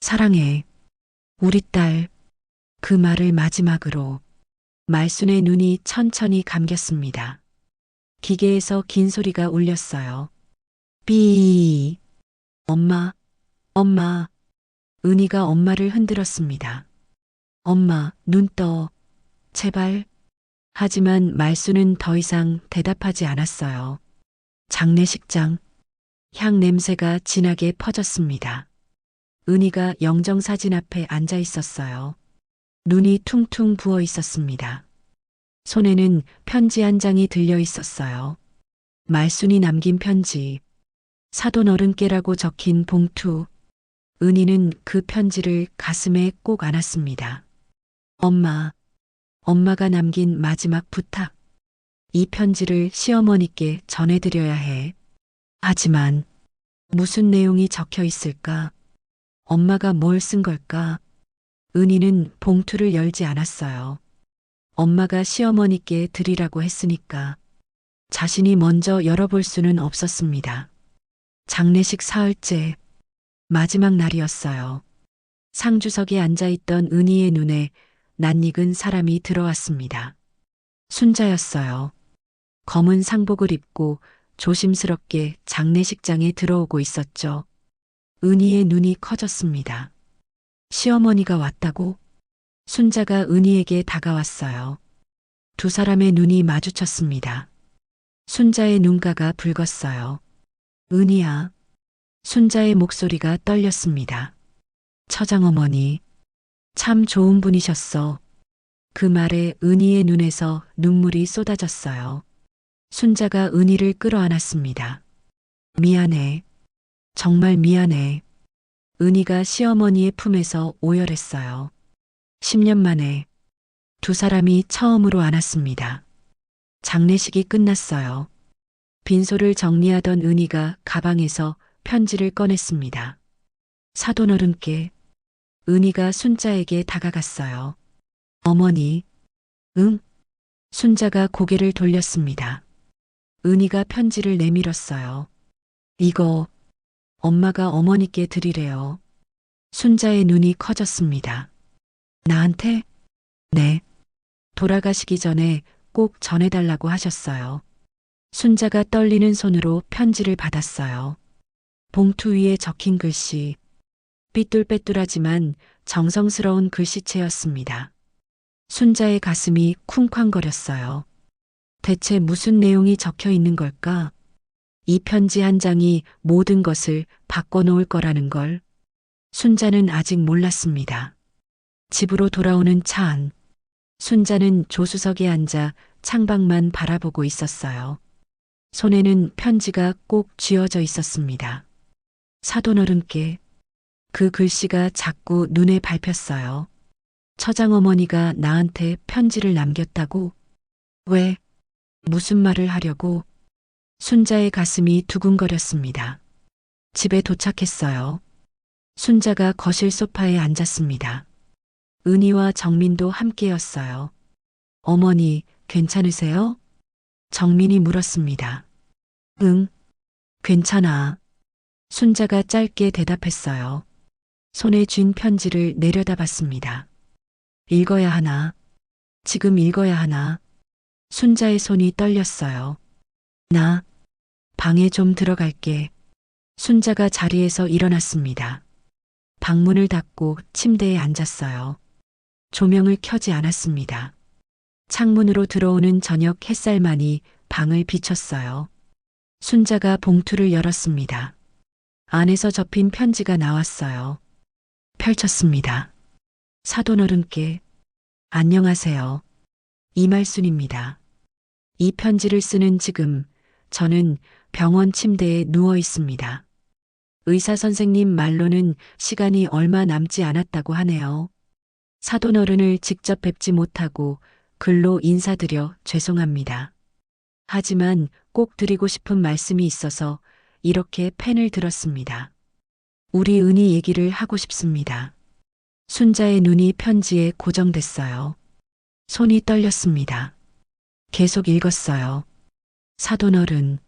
사랑해. 우리 딸. 그 말을 마지막으로. 말순의 눈이 천천히 감겼습니다. 기계에서 긴 소리가 울렸어요. 삐. 엄마, 엄마. 은희가 엄마를 흔들었습니다. 엄마, 눈 떠. 제발. 하지만 말순은 더 이상 대답하지 않았어요. 장례식장. 향 냄새가 진하게 퍼졌습니다. 은희가 영정사진 앞에 앉아 있었어요. 눈이 퉁퉁 부어 있었습니다. 손에는 편지 한 장이 들려 있었어요. 말순이 남긴 편지. 사돈 어른께라고 적힌 봉투. 은희는 그 편지를 가슴에 꼭 안았습니다. 엄마, 엄마가 남긴 마지막 부탁. 이 편지를 시어머니께 전해드려야 해. 하지만 무슨 내용이 적혀 있을까? 엄마가 뭘 쓴 걸까? 은희는 봉투를 열지 않았어요. 엄마가 시어머니께 드리라고 했으니까 자신이 먼저 열어볼 수는 없었습니다. 장례식 사흘째 마지막 날이었어요. 상주석에 앉아있던 은희의 눈에 낯익은 사람이 들어왔습니다. 순자였어요. 검은 상복을 입고 조심스럽게 장례식장에 들어오고 있었죠. 은희의 눈이 커졌습니다. 시어머니가 왔다고? 순자가 은희에게 다가왔어요. 두 사람의 눈이 마주쳤습니다. 순자의 눈가가 붉었어요. 은희야. 순자의 목소리가 떨렸습니다. 처장어머니. 참 좋은 분이셨어. 그 말에 은희의 눈에서 눈물이 쏟아졌어요. 순자가 은희를 끌어안았습니다. 미안해. 정말 미안해. 은희가 시어머니의 품에서 오열했어요. 10년 만에 두 사람이 처음으로 안았습니다. 장례식이 끝났어요. 빈소를 정리하던 은희가 가방에서 편지를 꺼냈습니다. 사돈 어른께. 은희가 순자에게 다가갔어요. 어머니. 응? 순자가 고개를 돌렸습니다. 은희가 편지를 내밀었어요. 이거 엄마가 어머니께 드리래요. 순자의 눈이 커졌습니다. 나한테? 네. 돌아가시기 전에 꼭 전해달라고 하셨어요. 순자가 떨리는 손으로 편지를 받았어요. 봉투 위에 적힌 글씨. 삐뚤빼뚤하지만 정성스러운 글씨체였습니다. 순자의 가슴이 쿵쾅거렸어요. 대체 무슨 내용이 적혀 있는 걸까? 이 편지 한 장이 모든 것을 바꿔놓을 거라는 걸 순자는 아직 몰랐습니다. 집으로 돌아오는 차 안. 순자는 조수석에 앉아 창밖만 바라보고 있었어요. 손에는 편지가 꼭 쥐어져 있었습니다. 사돈어른께. 그 글씨가 자꾸 눈에 밟혔어요. 처장어머니가 나한테 편지를 남겼다고? 왜? 무슨 말을 하려고? 순자의 가슴이 두근거렸습니다. 집에 도착했어요. 순자가 거실 소파에 앉았습니다. 은희와 정민도 함께였어요. 어머니, 괜찮으세요? 정민이 물었습니다. 응, 괜찮아. 순자가 짧게 대답했어요. 손에 쥔 편지를 내려다봤습니다. 읽어야 하나? 지금 읽어야 하나? 순자의 손이 떨렸어요. 나 방에 좀 들어갈게. 순자가 자리에서 일어났습니다. 방문을 닫고 침대에 앉았어요. 조명을 켜지 않았습니다. 창문으로 들어오는 저녁 햇살만이 방을 비췄어요. 순자가 봉투를 열었습니다. 안에서 접힌 편지가 나왔어요. 펼쳤습니다. 사돈어른께 안녕하세요. 이말순입니다. 이 편지를 쓰는 지금 저는 병원 침대에 누워 있습니다. 의사 선생님 말로는 시간이 얼마 남지 않았다고 하네요. 사돈어른을 직접 뵙지 못하고 글로 인사드려 죄송합니다. 하지만 꼭 드리고 싶은 말씀이 있어서 이렇게 펜을 들었습니다. 우리 은희 얘기를 하고 싶습니다. 순자의 눈이 편지에 고정됐어요. 손이 떨렸습니다. 계속 읽었어요. 사돈어른.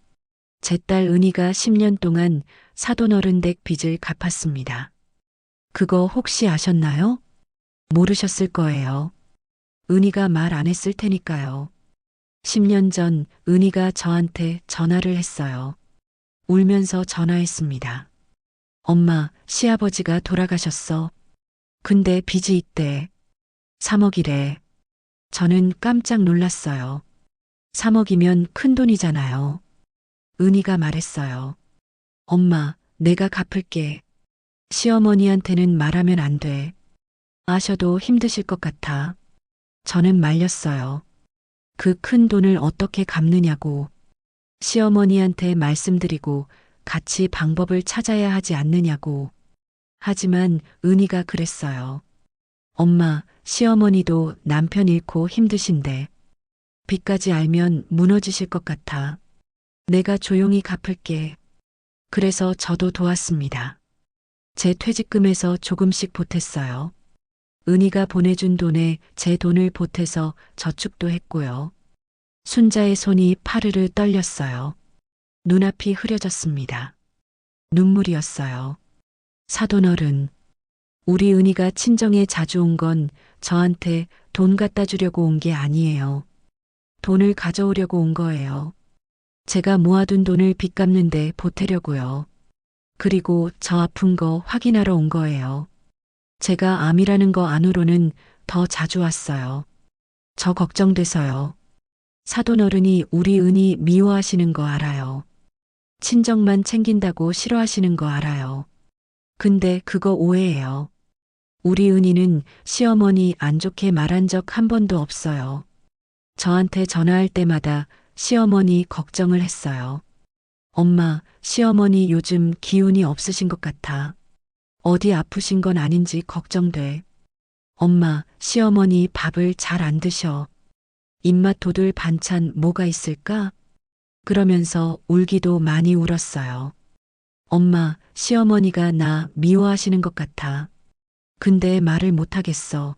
제 딸 은희가 10년 동안 사돈어른 댁 빚을 갚았습니다. 그거 혹시 아셨나요? 모르셨을 거예요. 은희가 말 안 했을 테니까요. 10년 전 은희가 저한테 전화를 했어요. 울면서 전화했습니다. 엄마, 시아버지가 돌아가셨어. 근데 빚이 있대. 3억이래. 저는 깜짝 놀랐어요. 3억이면 큰 돈이잖아요. 은희가 말했어요. 엄마, 내가 갚을게. 시어머니한테는 말하면 안 돼. 아셔도 힘드실 것 같아. 저는 말렸어요. 그 큰 돈을 어떻게 갚느냐고. 시어머니한테 말씀드리고 같이 방법을 찾아야 하지 않느냐고. 하지만 은희가 그랬어요. 엄마, 시어머니도 남편 잃고 힘드신데 빚까지 알면 무너지실 것 같아. 내가 조용히 갚을게. 그래서 저도 도왔습니다. 제 퇴직금에서 조금씩 보탰어요. 은희가 보내준 돈에 제 돈을 보태서 저축도 했고요. 순자의 손이 파르르 떨렸어요. 눈앞이 흐려졌습니다. 눈물이었어요. 사돈어른. 우리 은희가 친정에 자주 온 건 저한테 돈 갖다 주려고 온 게 아니에요. 돈을 가져오려고 온 거예요. 제가 모아둔 돈을 빚 갚는데 보태려고요. 그리고 저 아픈 거 확인하러 온 거예요. 제가 암이라는 거 안으로는 더 자주 왔어요. 저 걱정돼서요. 사돈어른이 우리 은희 미워하시는 거 알아요. 친정만 챙긴다고 싫어하시는 거 알아요. 근데 그거 오해예요. 우리 은희는 시어머니 안 좋게 말한 적 한 번도 없어요. 저한테 전화할 때마다 시어머니 걱정을 했어요. 엄마, 시어머니 요즘 기운이 없으신 것 같아. 어디 아프신 건 아닌지 걱정돼. 엄마, 시어머니 밥을 잘 안 드셔. 입맛 돋을 반찬 뭐가 있을까? 그러면서 울기도 많이 울었어요. 엄마, 시어머니가 나 미워하시는 것 같아. 근데 말을 못하겠어.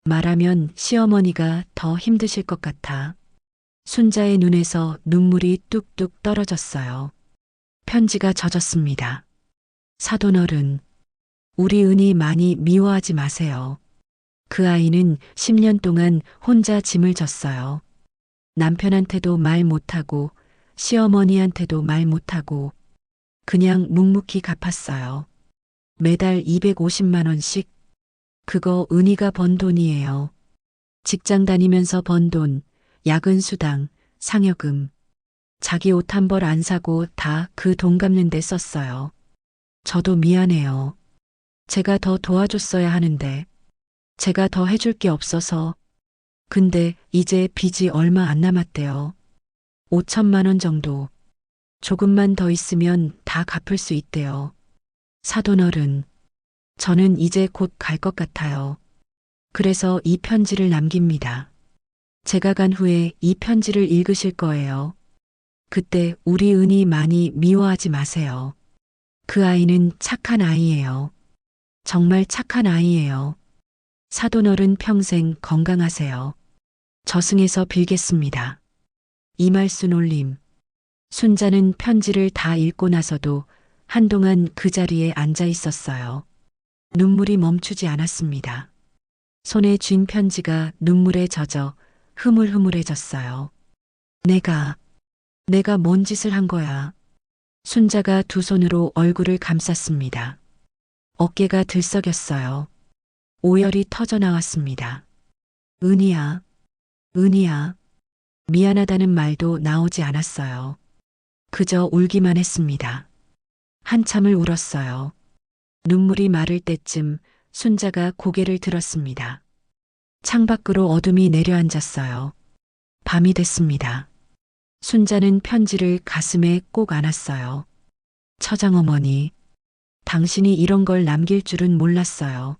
말하면 시어머니가 더 힘드실 것 같아. 순자의 눈에서 눈물이 뚝뚝 떨어졌어요. 편지가 젖었습니다. 사돈어른. 우리 은희 많이 미워하지 마세요. 그 아이는 10년 동안 혼자 짐을 졌어요. 남편한테도 말 못하고 시어머니한테도 말 못하고 그냥 묵묵히 갚았어요. 매달 250만 원씩. 그거 은희가 번 돈이에요. 직장 다니면서 번 돈, 야근 수당, 상여금. 자기 옷 한 벌 안 사고 다 그 돈 갚는 데 썼어요. 저도 미안해요. 제가 더 도와줬어야 하는데, 제가 더 해줄 게 없어서. 근데 이제 빚이 얼마 안 남았대요. 5천만 원 정도. 조금만 더 있으면 다 갚을 수 있대요. 사돈어른, 저는 이제 곧 갈 것 같아요. 그래서 이 편지를 남깁니다. 제가 간 후에 이 편지를 읽으실 거예요. 그때 우리 은희 많이 미워하지 마세요. 그 아이는 착한 아이예요. 정말 착한 아이예요. 사돈어른 평생 건강하세요. 저승에서 빌겠습니다. 이말순 올림. 순자는 편지를 다 읽고 나서도 한동안 그 자리에 앉아 있었어요. 눈물이 멈추지 않았습니다. 손에 쥔 편지가 눈물에 젖어 흐물흐물해졌어요. 내가 뭔 짓을 한 거야. 순자가 두 손으로 얼굴을 감쌌습니다. 어깨가 들썩였어요. 오열이 터져 나왔습니다. 은희야, 은희야. 미안하다는 말도 나오지 않았어요. 그저 울기만 했습니다. 한참을 울었어요. 눈물이 마를 때쯤 순자가 고개를 들었습니다. 창밖으로 어둠이 내려앉았어요. 밤이 됐습니다. 순자는 편지를 가슴에 꼭 안았어요. 처장어머니, 당신이 이런 걸 남길 줄은 몰랐어요.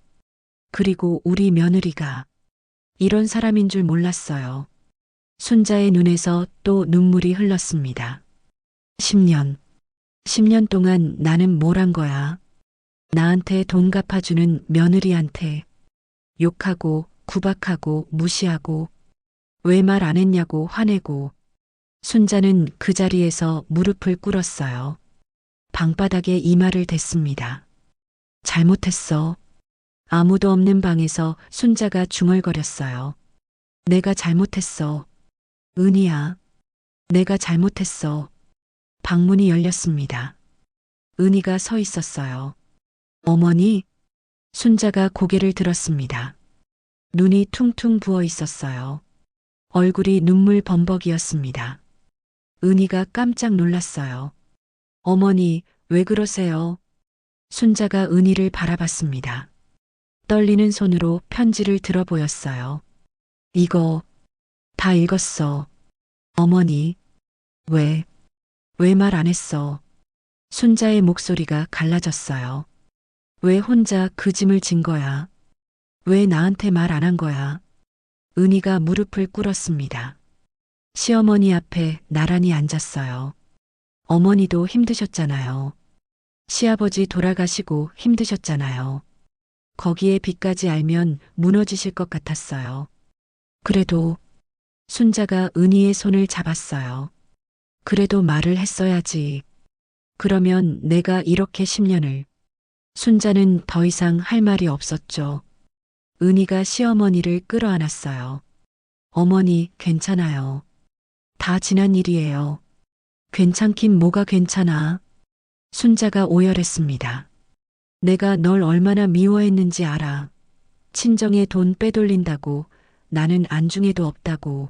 그리고 우리 며느리가 이런 사람인 줄 몰랐어요. 순자의 눈에서 또 눈물이 흘렀습니다. 10년 동안 나는 뭘 한 거야? 나한테 돈 갚아주는 며느리한테 욕하고 구박하고 무시하고 왜 말 안 했냐고 화내고. 순자는 그 자리에서 무릎을 꿇었어요. 방바닥에 이마를 댔습니다. 잘못했어. 아무도 없는 방에서 순자가 중얼거렸어요. 내가 잘못했어. 은희야, 내가 잘못했어. 방문이 열렸습니다. 은희가 서 있었어요. 어머니? 순자가 고개를 들었습니다. 눈이 퉁퉁 부어 있었어요. 얼굴이 눈물 범벅이었습니다. 은희가 깜짝 놀랐어요. 어머니, 왜 그러세요? 순자가 은희를 바라봤습니다. 떨리는 손으로 편지를 들어 보였어요. 이거 다 읽었어. 어머니, 왜 말 안 했어? 순자의 목소리가 갈라졌어요. 왜 혼자 그 짐을 진 거야? 왜 나한테 말 안 한 거야? 은희가 무릎을 꿇었습니다. 시어머니 앞에 나란히 앉았어요. 어머니도 힘드셨잖아요. 시아버지 돌아가시고 힘드셨잖아요. 거기에 빚까지 알면 무너지실 것 같았어요. 그래도 순자가 은희의 손을 잡았어요. 그래도 말을 했어야지. 그러면 내가 이렇게 10년을. 순자는 더 이상 할 말이 없었죠. 은희가 시어머니를 끌어안았어요. 어머니, 괜찮아요. 다 지난 일이에요. 괜찮긴 뭐가 괜찮아. 순자가 오열했습니다. 내가 널 얼마나 미워했는지 알아. 친정에 돈 빼돌린다고, 나는 안중에도 없다고.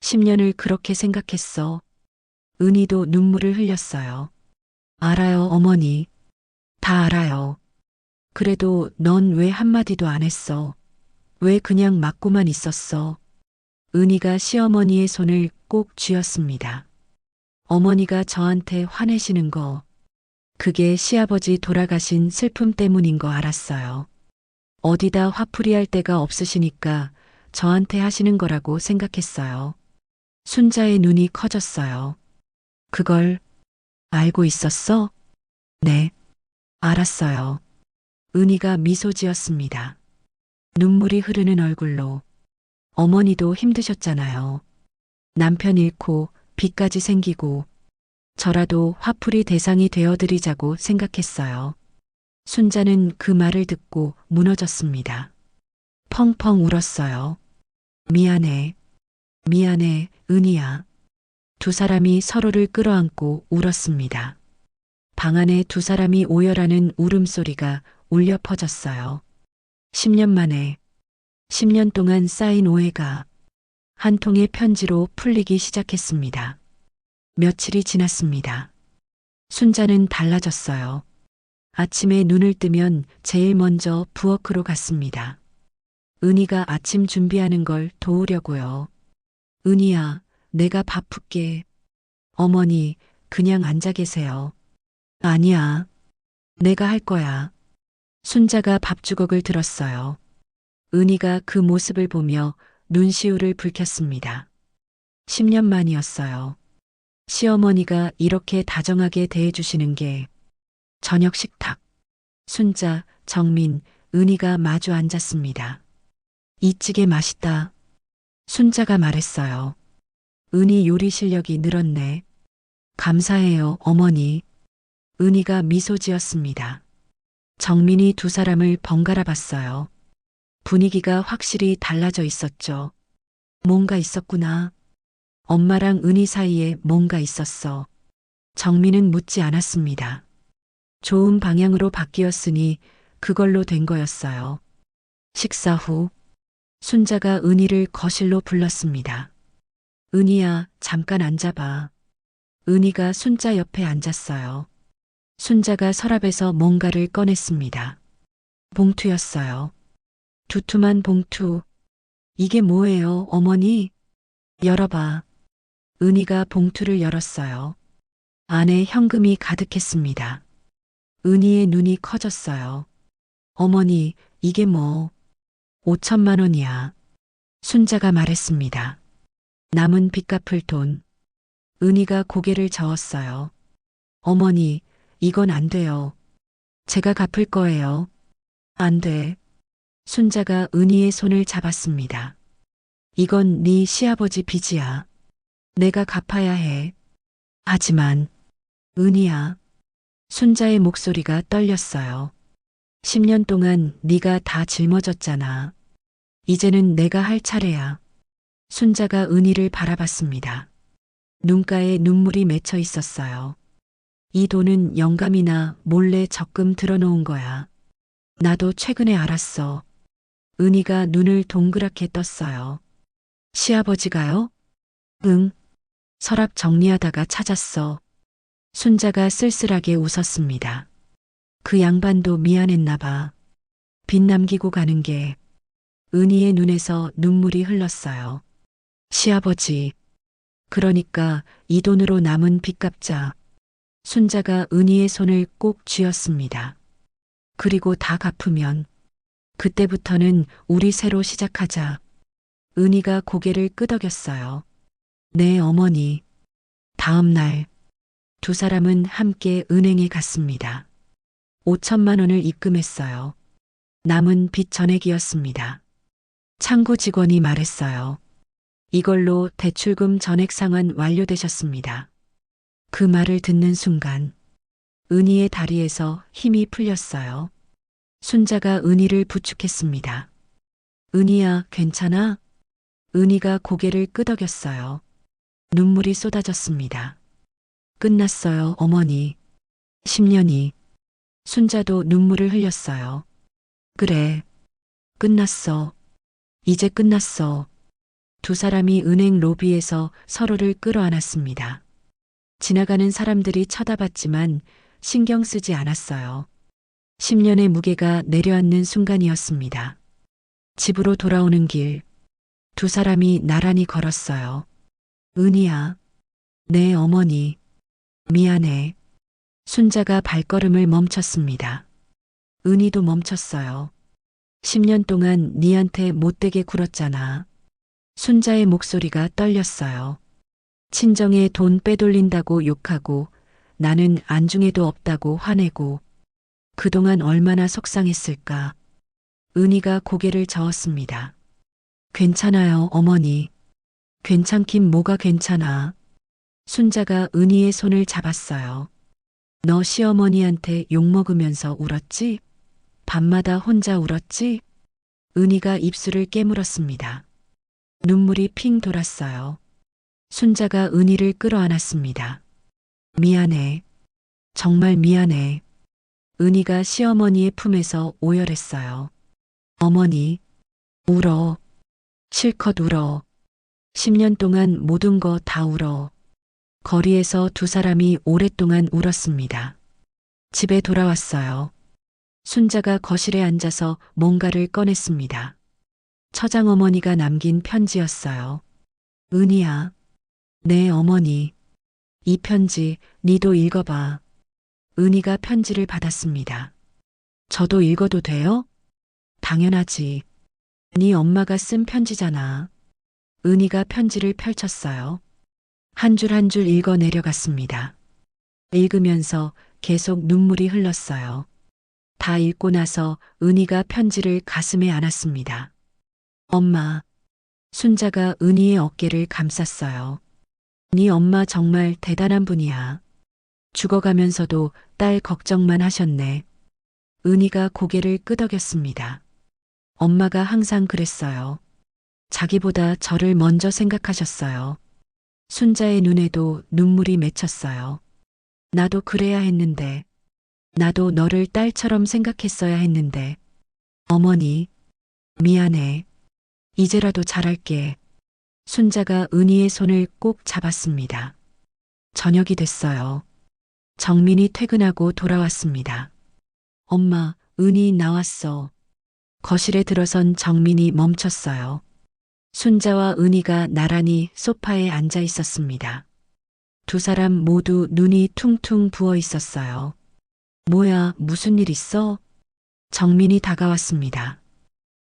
10년을 그렇게 생각했어. 은희도 눈물을 흘렸어요. 알아요, 어머니. 다 알아요. 그래도 넌 왜 한마디도 안 했어? 왜 그냥 맞고만 있었어? 은희가 시어머니의 손을 꼭 쥐었습니다. 어머니가 저한테 화내시는 거, 그게 시아버지 돌아가신 슬픔 때문인 거 알았어요. 어디다 화풀이할 데가 없으시니까 저한테 하시는 거라고 생각했어요. 순자의 눈이 커졌어요. 그걸 알고 있었어? 네, 알았어요. 은희가 미소 지었습니다. 눈물이 흐르는 얼굴로. 어머니도 힘드셨잖아요. 남편 잃고 빚까지 생기고 저라도 화풀이 대상이 되어드리자고 생각했어요. 순자는 그 말을 듣고 무너졌습니다. 펑펑 울었어요. 미안해. 미안해, 은희야. 두 사람이 서로를 끌어안고 울었습니다. 방 안에 두 사람이 오열하는 울음소리가 울려 퍼졌어요. 10년 만에, 10년 동안 쌓인 오해가 한 통의 편지로 풀리기 시작했습니다. 며칠이 지났습니다. 순자는 달라졌어요. 아침에 눈을 뜨면 제일 먼저 부엌으로 갔습니다. 은희가 아침 준비하는 걸 도우려고요. 은희야, 내가 밥 푼게. 어머니, 그냥 앉아 계세요. 아니야. 내가 할 거야. 순자가 밥주걱을 들었어요. 은희가 그 모습을 보며 눈시울을 붉혔습니다. 10년 만이었어요. 시어머니가 이렇게 다정하게 대해주시는 게. 저녁 식탁. 순자, 정민, 은희가 마주 앉았습니다. 이 찌개 맛있다. 순자가 말했어요. 은희 요리 실력이 늘었네. 감사해요, 어머니. 은희가 미소 지었습니다. 정민이 두 사람을 번갈아 봤어요. 분위기가 확실히 달라져 있었죠. 뭔가 있었구나. 엄마랑 은희 사이에 뭔가 있었어. 정민은 묻지 않았습니다. 좋은 방향으로 바뀌었으니 그걸로 된 거였어요. 식사 후 순자가 은희를 거실로 불렀습니다. 은희야, 잠깐 앉아봐. 은희가 순자 옆에 앉았어요. 순자가 서랍에서 뭔가를 꺼냈습니다. 봉투였어요. 두툼한 봉투. 이게 뭐예요, 어머니? 열어봐. 은희가 봉투를 열었어요. 안에 현금이 가득했습니다. 은희의 눈이 커졌어요. 어머니, 이게 뭐? 5천만 원이야. 순자가 말했습니다. 남은 빚 갚을 돈. 은희가 고개를 저었어요. 어머니, 이건 안 돼요. 제가 갚을 거예요. 안 돼. 순자가 은희의 손을 잡았습니다. 이건 네 시아버지 빚이야. 내가 갚아야 해. 하지만, 은희야. 순자의 목소리가 떨렸어요. 10년 동안 네가 다 짊어졌잖아. 이제는 내가 할 차례야. 순자가 은희를 바라봤습니다. 눈가에 눈물이 맺혀 있었어요. 이 돈은 영감이나 몰래 적금 들어놓은 거야. 나도 최근에 알았어. 은희가 눈을 동그랗게 떴어요. 시아버지가요? 응. 서랍 정리하다가 찾았어. 순자가 쓸쓸하게 웃었습니다. 그 양반도 미안했나 봐. 빚 남기고 가는 게. 은희의 눈에서 눈물이 흘렀어요. 시아버지. 그러니까 이 돈으로 남은 빚 갚자. 순자가 은희의 손을 꼭 쥐었습니다. 그리고 다 갚으면 그때부터는 우리 새로 시작하자. 은희가 고개를 끄덕였어요. 네, 어머니. 다음 날 두 사람은 함께 은행에 갔습니다. 5천만 원을 입금했어요. 남은 빚 전액이었습니다. 창구 직원이 말했어요. 이걸로 대출금 전액 상환 완료되셨습니다. 그 말을 듣는 순간 은희의 다리에서 힘이 풀렸어요. 순자가 은희를 부축했습니다. 은희야, 괜찮아? 은희가 고개를 끄덕였어요. 눈물이 쏟아졌습니다. 끝났어요, 어머니. 10년이. 순자도 눈물을 흘렸어요. 그래. 끝났어. 이제 끝났어. 두 사람이 은행 로비에서 서로를 끌어안았습니다. 지나가는 사람들이 쳐다봤지만 신경 쓰지 않았어요. 10년의 무게가 내려앉는 순간이었습니다. 집으로 돌아오는 길, 두 사람이 나란히 걸었어요. 은희야, 네 어머니, 미안해. 순자가 발걸음을 멈췄습니다. 은희도 멈췄어요. 10년 동안 니한테 못되게 굴었잖아. 순자의 목소리가 떨렸어요. 친정에 돈 빼돌린다고 욕하고 나는 안중에도 없다고 화내고 그동안 얼마나 속상했을까. 은희가 고개를 저었습니다. 괜찮아요, 어머니. 괜찮긴 뭐가 괜찮아. 순자가 은희의 손을 잡았어요. 너 시어머니한테 욕먹으면서 울었지? 밤마다 혼자 울었지? 은희가 입술을 깨물었습니다. 눈물이 핑 돌았어요. 순자가 은희를 끌어안았습니다. 미안해. 정말 미안해. 은희가 시어머니의 품에서 오열했어요. 어머니, 울어. 실컷 울어. 10년 동안 모든 거 다 울어. 거리에서 두 사람이 오랫동안 울었습니다. 집에 돌아왔어요. 순자가 거실에 앉아서 뭔가를 꺼냈습니다. 처장어머니가 남긴 편지였어요. 은희야, 네 어머니. 이 편지 니도 읽어봐. 은희가 편지를 받았습니다. 저도 읽어도 돼요? 당연하지. 네 엄마가 쓴 편지잖아. 은희가 편지를 펼쳤어요. 한 줄 한 줄 읽어 내려갔습니다. 읽으면서 계속 눈물이 흘렀어요. 다 읽고 나서 은희가 편지를 가슴에 안았습니다. 엄마. 순자가 은희의 어깨를 감쌌어요. 네 엄마 정말 대단한 분이야. 죽어가면서도 딸 걱정만 하셨네. 은희가 고개를 끄덕였습니다. 엄마가 항상 그랬어요. 자기보다 저를 먼저 생각하셨어요. 순자의 눈에도 눈물이 맺혔어요. 나도 그래야 했는데. 나도 너를 딸처럼 생각했어야 했는데. 어머니, 미안해. 이제라도 잘할게. 순자가 은희의 손을 꼭 잡았습니다. 저녁이 됐어요. 정민이 퇴근하고 돌아왔습니다. 엄마, 은희 나왔어. 거실에 들어선 정민이 멈췄어요. 순자와 은희가 나란히 소파에 앉아 있었습니다. 두 사람 모두 눈이 퉁퉁 부어 있었어요. 뭐야, 무슨 일 있어? 정민이 다가왔습니다.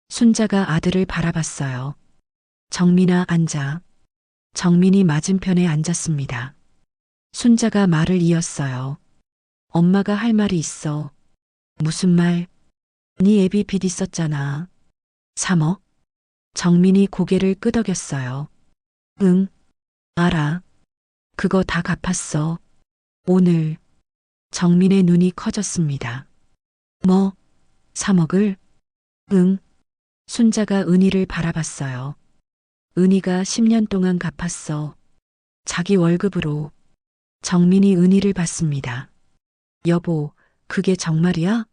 순자가 아들을 바라봤어요. 정민아, 앉아. 정민이 맞은편에 앉았습니다. 순자가 말을 이었어요. 엄마가 할 말이 있어. 무슨 말? 네 애비 빚 있었잖아. 3억? 정민이 고개를 끄덕였어요. 응, 알아. 그거 다 갚았어. 오늘. 정민의 눈이 커졌습니다. 뭐? 3억을? 응. 순자가 은희를 바라봤어요. 은희가 10년 동안 갚았어. 자기 월급으로. 정민이 은희를 봤습니다. 여보, 그게 정말이야?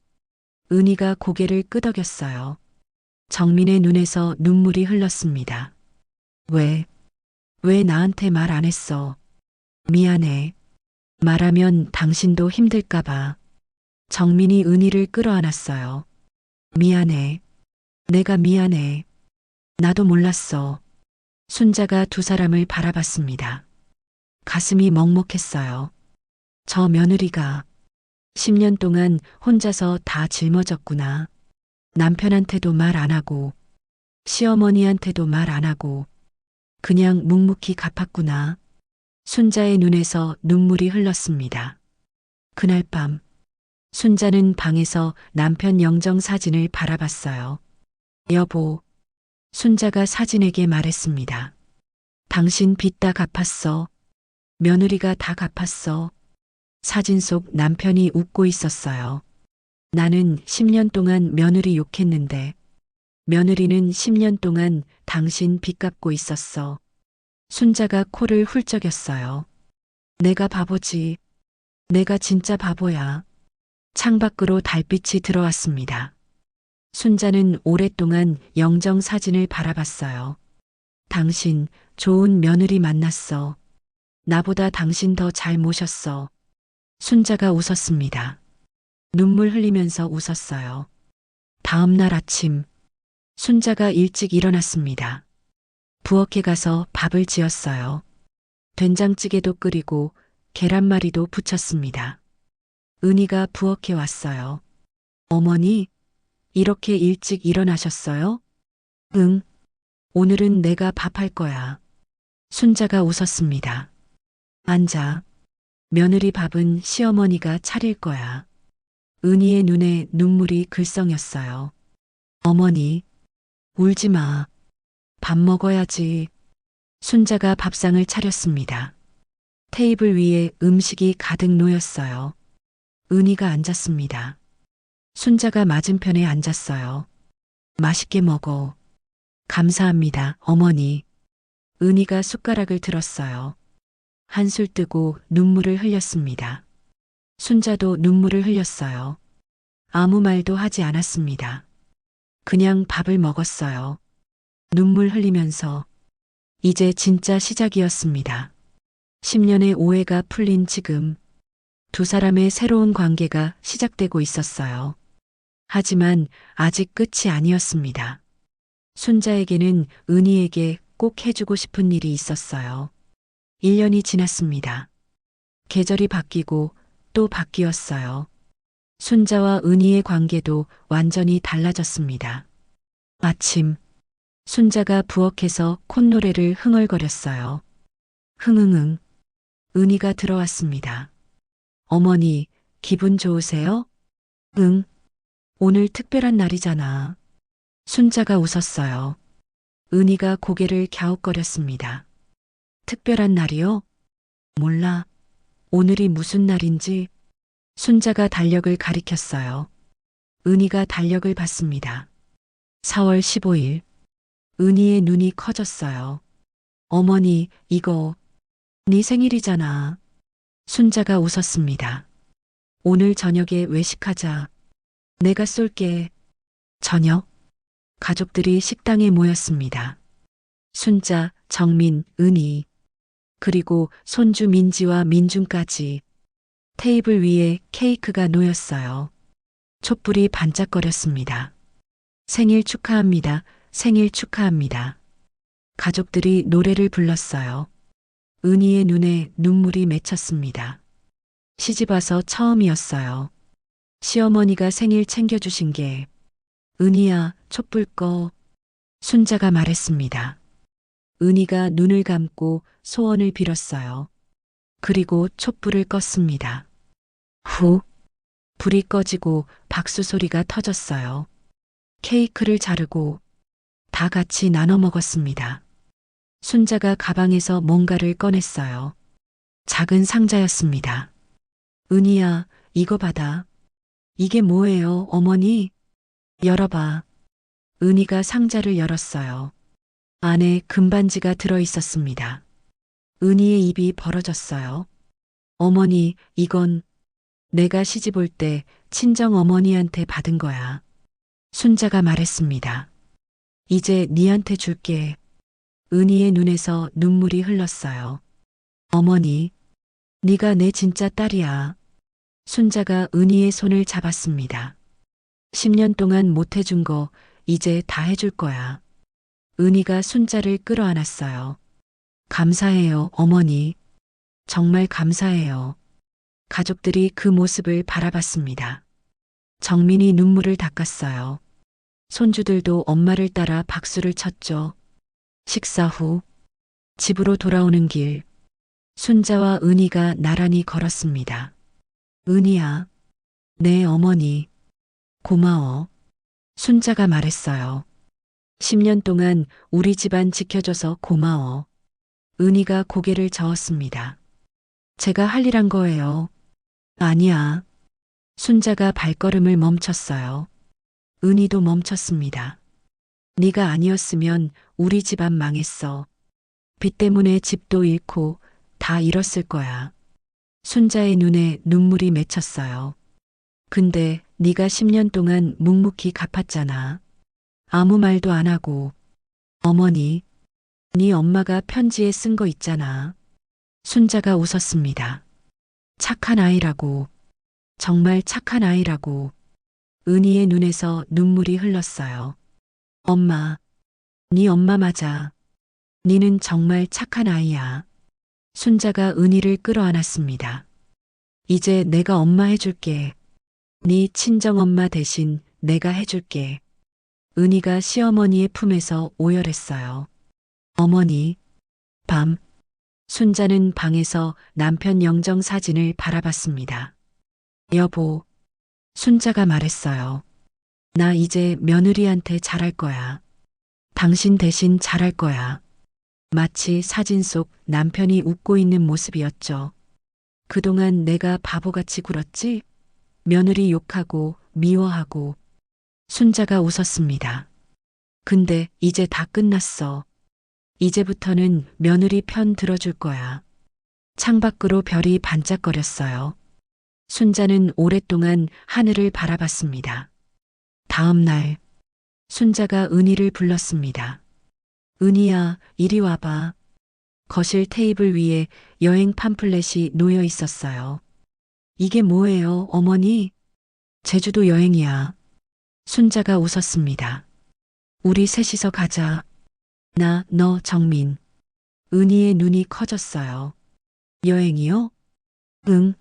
은희가 고개를 끄덕였어요. 정민의 눈에서 눈물이 흘렀습니다. 왜 나한테 말 안 했어? 미안해. 말하면 당신도 힘들까봐. 정민이 은희를 끌어안았어요. 미안해. 내가 미안해. 나도 몰랐어. 순자가 두 사람을 바라봤습니다. 가슴이 먹먹했어요. 저 며느리가 10년 동안 혼자서 다 짊어졌구나. 남편한테도 말 안 하고, 시어머니한테도 말 안 하고, 그냥 묵묵히 갚았구나. 순자의 눈에서 눈물이 흘렀습니다. 그날 밤, 순자는 방에서 남편 영정 사진을 바라봤어요. 여보, 순자가 사진에게 말했습니다. 당신 빚 다 갚았어. 며느리가 다 갚았어. 사진 속 남편이 웃고 있었어요. 나는 10년 동안 며느리 욕했는데 며느리는 10년 동안 당신 빚 갚고 있었어. 순자가 코를 훌쩍였어요. 내가 바보지. 내가 진짜 바보야. 창밖으로 달빛이 들어왔습니다. 순자는 오랫동안 영정 사진을 바라봤어요. 당신 좋은 며느리 만났어. 나보다 당신 더 잘 모셨어. 순자가 웃었습니다. 눈물 흘리면서 웃었어요. 다음 날 아침, 순자가 일찍 일어났습니다. 부엌에 가서 밥을 지었어요. 된장찌개도 끓이고 계란말이도 부쳤습니다. 은희가 부엌에 왔어요. 어머니, 이렇게 일찍 일어나셨어요? 응, 오늘은 내가 밥할 거야. 순자가 웃었습니다. 앉아. 며느리 밥은 시어머니가 차릴 거야. 은희의 눈에 눈물이 글썽였어요. 어머니, 울지 마. 밥 먹어야지. 순자가 밥상을 차렸습니다. 테이블 위에 음식이 가득 놓였어요. 은희가 앉았습니다. 순자가 맞은편에 앉았어요. 맛있게 먹어. 감사합니다, 어머니. 은희가 숟가락을 들었어요. 한술 뜨고 눈물을 흘렸습니다. 순자도 눈물을 흘렸어요. 아무 말도 하지 않았습니다. 그냥 밥을 먹었어요. 눈물 흘리면서 이제 진짜 시작이었습니다. 10년의 오해가 풀린 지금 두 사람의 새로운 관계가 시작되고 있었어요. 하지만 아직 끝이 아니었습니다. 순자에게는 은희에게 꼭 해주고 싶은 일이 있었어요. 1년이 지났습니다. 계절이 바뀌고 또 바뀌었어요. 순자와 은희의 관계도 완전히 달라졌습니다. 아침, 순자가 부엌에서 콧노래를 흥얼거렸어요. 흥흥흥. 은희가 들어왔습니다. 어머니, 기분 좋으세요? 응. 오늘 특별한 날이잖아. 순자가 웃었어요. 은희가 고개를 갸웃거렸습니다. 특별한 날이요? 몰라. 오늘이 무슨 날인지. 순자가 달력을 가리켰어요. 은희가 달력을 봤습니다. 4월 15일. 은희의 눈이 커졌어요. 어머니, 이거 네 생일이잖아. 순자가 웃었습니다. 오늘 저녁에 외식하자. 내가 쏠게. 저녁. 가족들이 식당에 모였습니다. 순자, 정민, 은희, 그리고 손주 민지와 민준까지. 테이블 위에 케이크가 놓였어요. 촛불이 반짝거렸습니다. 생일 축하합니다. 생일 축하합니다. 가족들이 노래를 불렀어요. 은희의 눈에 눈물이 맺혔습니다. 시집와서 처음이었어요. 시어머니가 생일 챙겨주신 게. 은희야, 촛불 꺼. 순자가 말했습니다. 은희가 눈을 감고 소원을 빌었어요. 그리고 촛불을 껐습니다. 후, 불이 꺼지고 박수 소리가 터졌어요. 케이크를 자르고 다 같이 나눠 먹었습니다. 순자가 가방에서 뭔가를 꺼냈어요. 작은 상자였습니다. 은희야, 이거 받아. 이게 뭐예요, 어머니? 열어봐. 은희가 상자를 열었어요. 안에 금반지가 들어 있었습니다. 은희의 입이 벌어졌어요. 어머니, 이건 내가 시집 올 때 친정 어머니한테 받은 거야. 순자가 말했습니다. 이제 니한테 줄게. 은희의 눈에서 눈물이 흘렀어요. 어머니, 네가 내 진짜 딸이야. 순자가 은희의 손을 잡았습니다. 10년 동안 못 해준 거 이제 다 해줄 거야. 은희가 순자를 끌어안았어요. 감사해요, 어머니. 정말 감사해요. 가족들이 그 모습을 바라봤습니다. 정민이 눈물을 닦았어요. 손주들도 엄마를 따라 박수를 쳤죠. 식사 후 집으로 돌아오는 길, 순자와 은희가 나란히 걸었습니다. 은희야, 내 어머니, 고마워. 순자가 말했어요. 10년 동안 우리 집안 지켜줘서 고마워. 은희가 고개를 저었습니다. 제가 할 일 한 거예요. 아니야. 순자가 발걸음을 멈췄어요. 은희도 멈췄습니다. 네가 아니었으면 우리 집안 망했어. 빚 때문에 집도 잃고 다 잃었을 거야. 순자의 눈에 눈물이 맺혔어요. 근데 네가 10년 동안 묵묵히 갚았잖아. 아무 말도 안 하고. 어머니, 네 엄마가 편지에 쓴 거 있잖아. 순자가 웃었습니다. 착한 아이라고. 정말 착한 아이라고. 은희의 눈에서 눈물이 흘렀어요. 엄마, 네 엄마 맞아. 네는 정말 착한 아이야. 순자가 은희를 끌어안았습니다. 이제 내가 엄마 해줄게. 네 친정엄마 대신 내가 해줄게. 은희가 시어머니의 품에서 오열했어요. 어머니, 밤. 순자는 방에서 남편 영정 사진을 바라봤습니다. 여보, 순자가 말했어요. 나 이제 며느리한테 잘할 거야. 당신 대신 잘할 거야. 마치 사진 속 남편이 웃고 있는 모습이었죠. 그동안 내가 바보같이 굴었지? 며느리 욕하고 미워하고. 순자가 웃었습니다. 근데 이제 다 끝났어. 이제부터는 며느리 편 들어줄 거야. 창밖으로 별이 반짝거렸어요. 순자는 오랫동안 하늘을 바라봤습니다. 다음 날, 순자가 은희를 불렀습니다. 은희야, 이리 와봐. 거실 테이블 위에 여행 팜플렛이 놓여 있었어요. 이게 뭐예요, 어머니? 제주도 여행이야. 순자가 웃었습니다. 우리 셋이서 가자. 나, 너, 정민. 은희의 눈이 커졌어요. 여행이요? 응.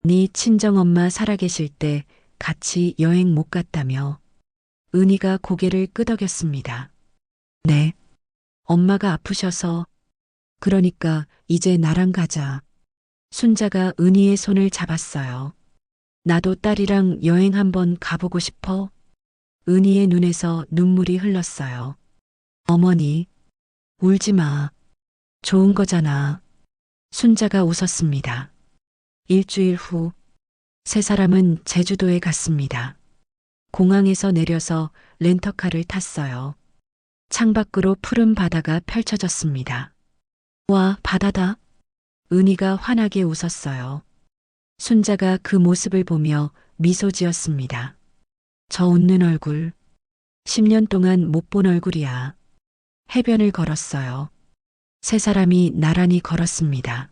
네 친정엄마 살아계실 때 같이 여행 못 갔다며. 은희가 고개를 끄덕였습니다. 네. 엄마가 아프셔서. 그러니까 이제 나랑 가자. 순자가 은희의 손을 잡았어요. 나도 딸이랑 여행 한번 가보고 싶어. 은희의 눈에서 눈물이 흘렀어요. 어머니, 울지 마. 좋은 거잖아. 순자가 웃었습니다. 일주일 후, 세 사람은 제주도에 갔습니다. 공항에서 내려서 렌터카를 탔어요. 창밖으로 푸른 바다가 펼쳐졌습니다. 와, 바다다. 은희가 환하게 웃었어요. 순자가 그 모습을 보며 미소 지었습니다. 저 웃는 얼굴, 10년 동안 못 본 얼굴이야. 해변을 걸었어요. 세 사람이 나란히 걸었습니다.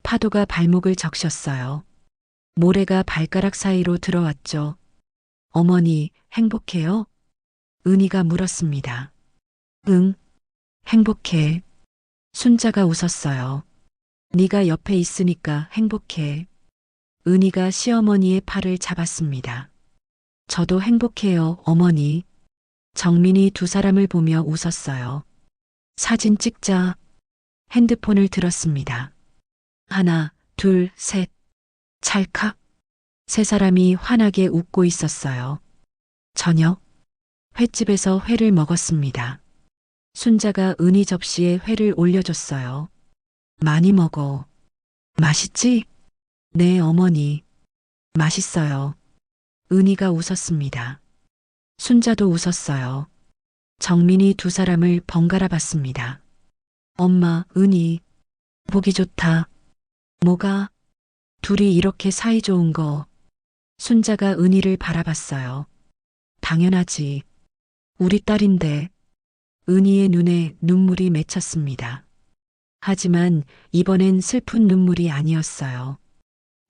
파도가 발목을 적셨어요. 모래가 발가락 사이로 들어왔죠. 어머니, 행복해요? 은희가 물었습니다. 응, 행복해. 순자가 웃었어요. 네가 옆에 있으니까 행복해. 은희가 시어머니의 팔을 잡았습니다. 저도 행복해요, 어머니. 정민이 두 사람을 보며 웃었어요. 사진 찍자. 핸드폰을 들었습니다. 하나, 둘, 셋. 찰칵. 세 사람이 환하게 웃고 있었어요. 저녁. 횟집에서 회를 먹었습니다. 순자가 은희 접시에 회를 올려줬어요. 많이 먹어. 맛있지? 네, 어머니. 맛있어요. 은희가 웃었습니다. 순자도 웃었어요. 정민이 두 사람을 번갈아 봤습니다. 엄마, 은희. 보기 좋다. 뭐가? 둘이 이렇게 사이 좋은 거. 순자가 은희를 바라봤어요. 당연하지. 우리 딸인데. 은희의 눈에 눈물이 맺혔습니다. 하지만 이번엔 슬픈 눈물이 아니었어요.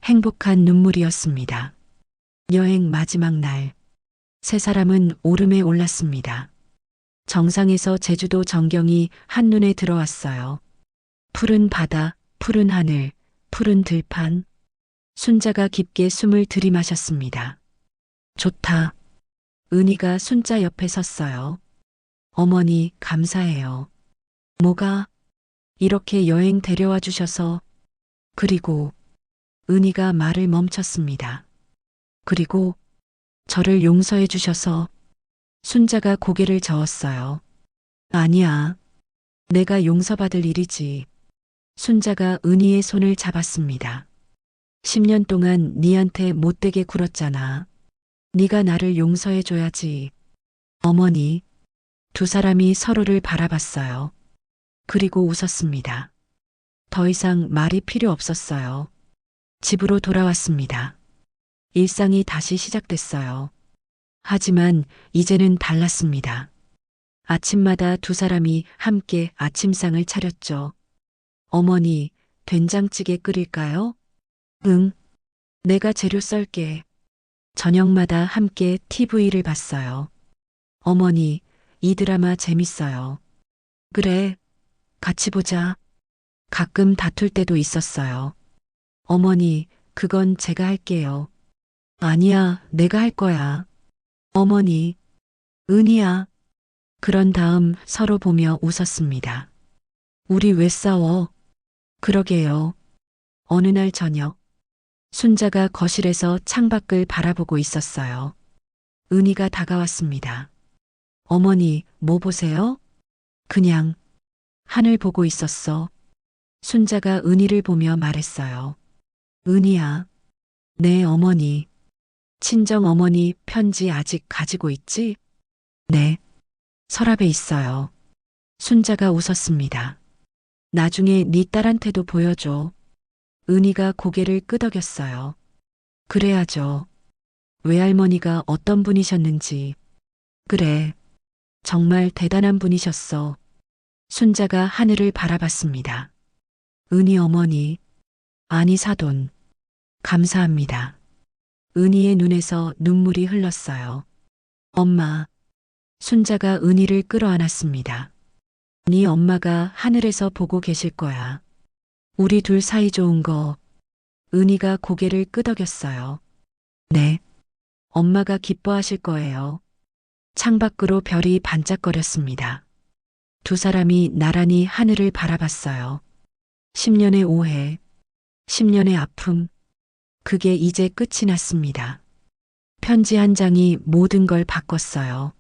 행복한 눈물이었습니다. 여행 마지막 날. 세 사람은 오름에 올랐습니다. 정상에서 제주도 전경이 한눈에 들어왔어요. 푸른 바다, 푸른 하늘, 푸른 들판. 순자가 깊게 숨을 들이마셨습니다. 좋다. 은희가 순자 옆에 섰어요. 어머니, 감사해요. 뭐가? 이렇게 여행 데려와 주셔서. 그리고 은희가 말을 멈췄습니다. 그리고 저를 용서해 주셔서. 순자가 고개를 저었어요. 아니야. 내가 용서받을 일이지. 순자가 은희의 손을 잡았습니다. 10년 동안 니한테 못되게 굴었잖아. 네가 나를 용서해 줘야지. 어머니. 두 사람이 서로를 바라봤어요. 그리고 웃었습니다. 더 이상 말이 필요 없었어요. 집으로 돌아왔습니다. 일상이 다시 시작됐어요. 하지만 이제는 달랐습니다. 아침마다 두 사람이 함께 아침상을 차렸죠. 어머니, 된장찌개 끓일까요? 응, 내가 재료 썰게. 저녁마다 함께 TV를 봤어요. 어머니, 이 드라마 재밌어요. 그래, 같이 보자. 가끔 다툴 때도 있었어요. 어머니, 그건 제가 할게요. 아니야, 내가 할 거야. 어머니, 은희야. 그런 다음 서로 보며 웃었습니다. 우리 왜 싸워? 그러게요. 어느 날 저녁, 순자가 거실에서 창밖을 바라보고 있었어요. 은희가 다가왔습니다. 어머니, 뭐 보세요? 그냥 하늘 보고 있었어. 순자가 은희를 보며 말했어요. 은희야. 네, 어머니. 친정 어머니 편지 아직 가지고 있지? 네. 서랍에 있어요. 순자가 웃었습니다. 나중에 네 딸한테도 보여줘. 은희가 고개를 끄덕였어요. 그래야죠. 외할머니가 어떤 분이셨는지. 그래. 정말 대단한 분이셨어. 순자가 하늘을 바라봤습니다. 은희 어머니, 아니 사돈, 감사합니다. 은희의 눈에서 눈물이 흘렀어요. 엄마, 순자가 은희를 끌어안았습니다. 네 엄마가 하늘에서 보고 계실 거야. 우리 둘 사이 좋은 거. 은희가 고개를 끄덕였어요. 네, 엄마가 기뻐하실 거예요. 창밖으로 별이 반짝거렸습니다. 두 사람이 나란히 하늘을 바라봤어요. 10년의 오해, 10년의 아픔, 그게 이제 끝이 났습니다. 편지 한 장이 모든 걸 바꿨어요.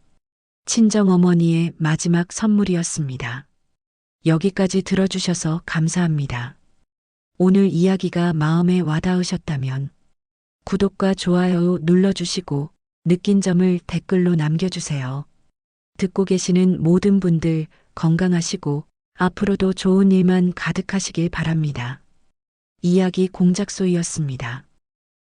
친정어머니의 마지막 선물이었습니다. 여기까지 들어주셔서 감사합니다. 오늘 이야기가 마음에 와닿으셨다면 구독과 좋아요 눌러주시고 느낀 점을 댓글로 남겨주세요. 듣고 계시는 모든 분들 건강하시고 앞으로도 좋은 일만 가득하시길 바랍니다. 이야기 공작소이였습니다.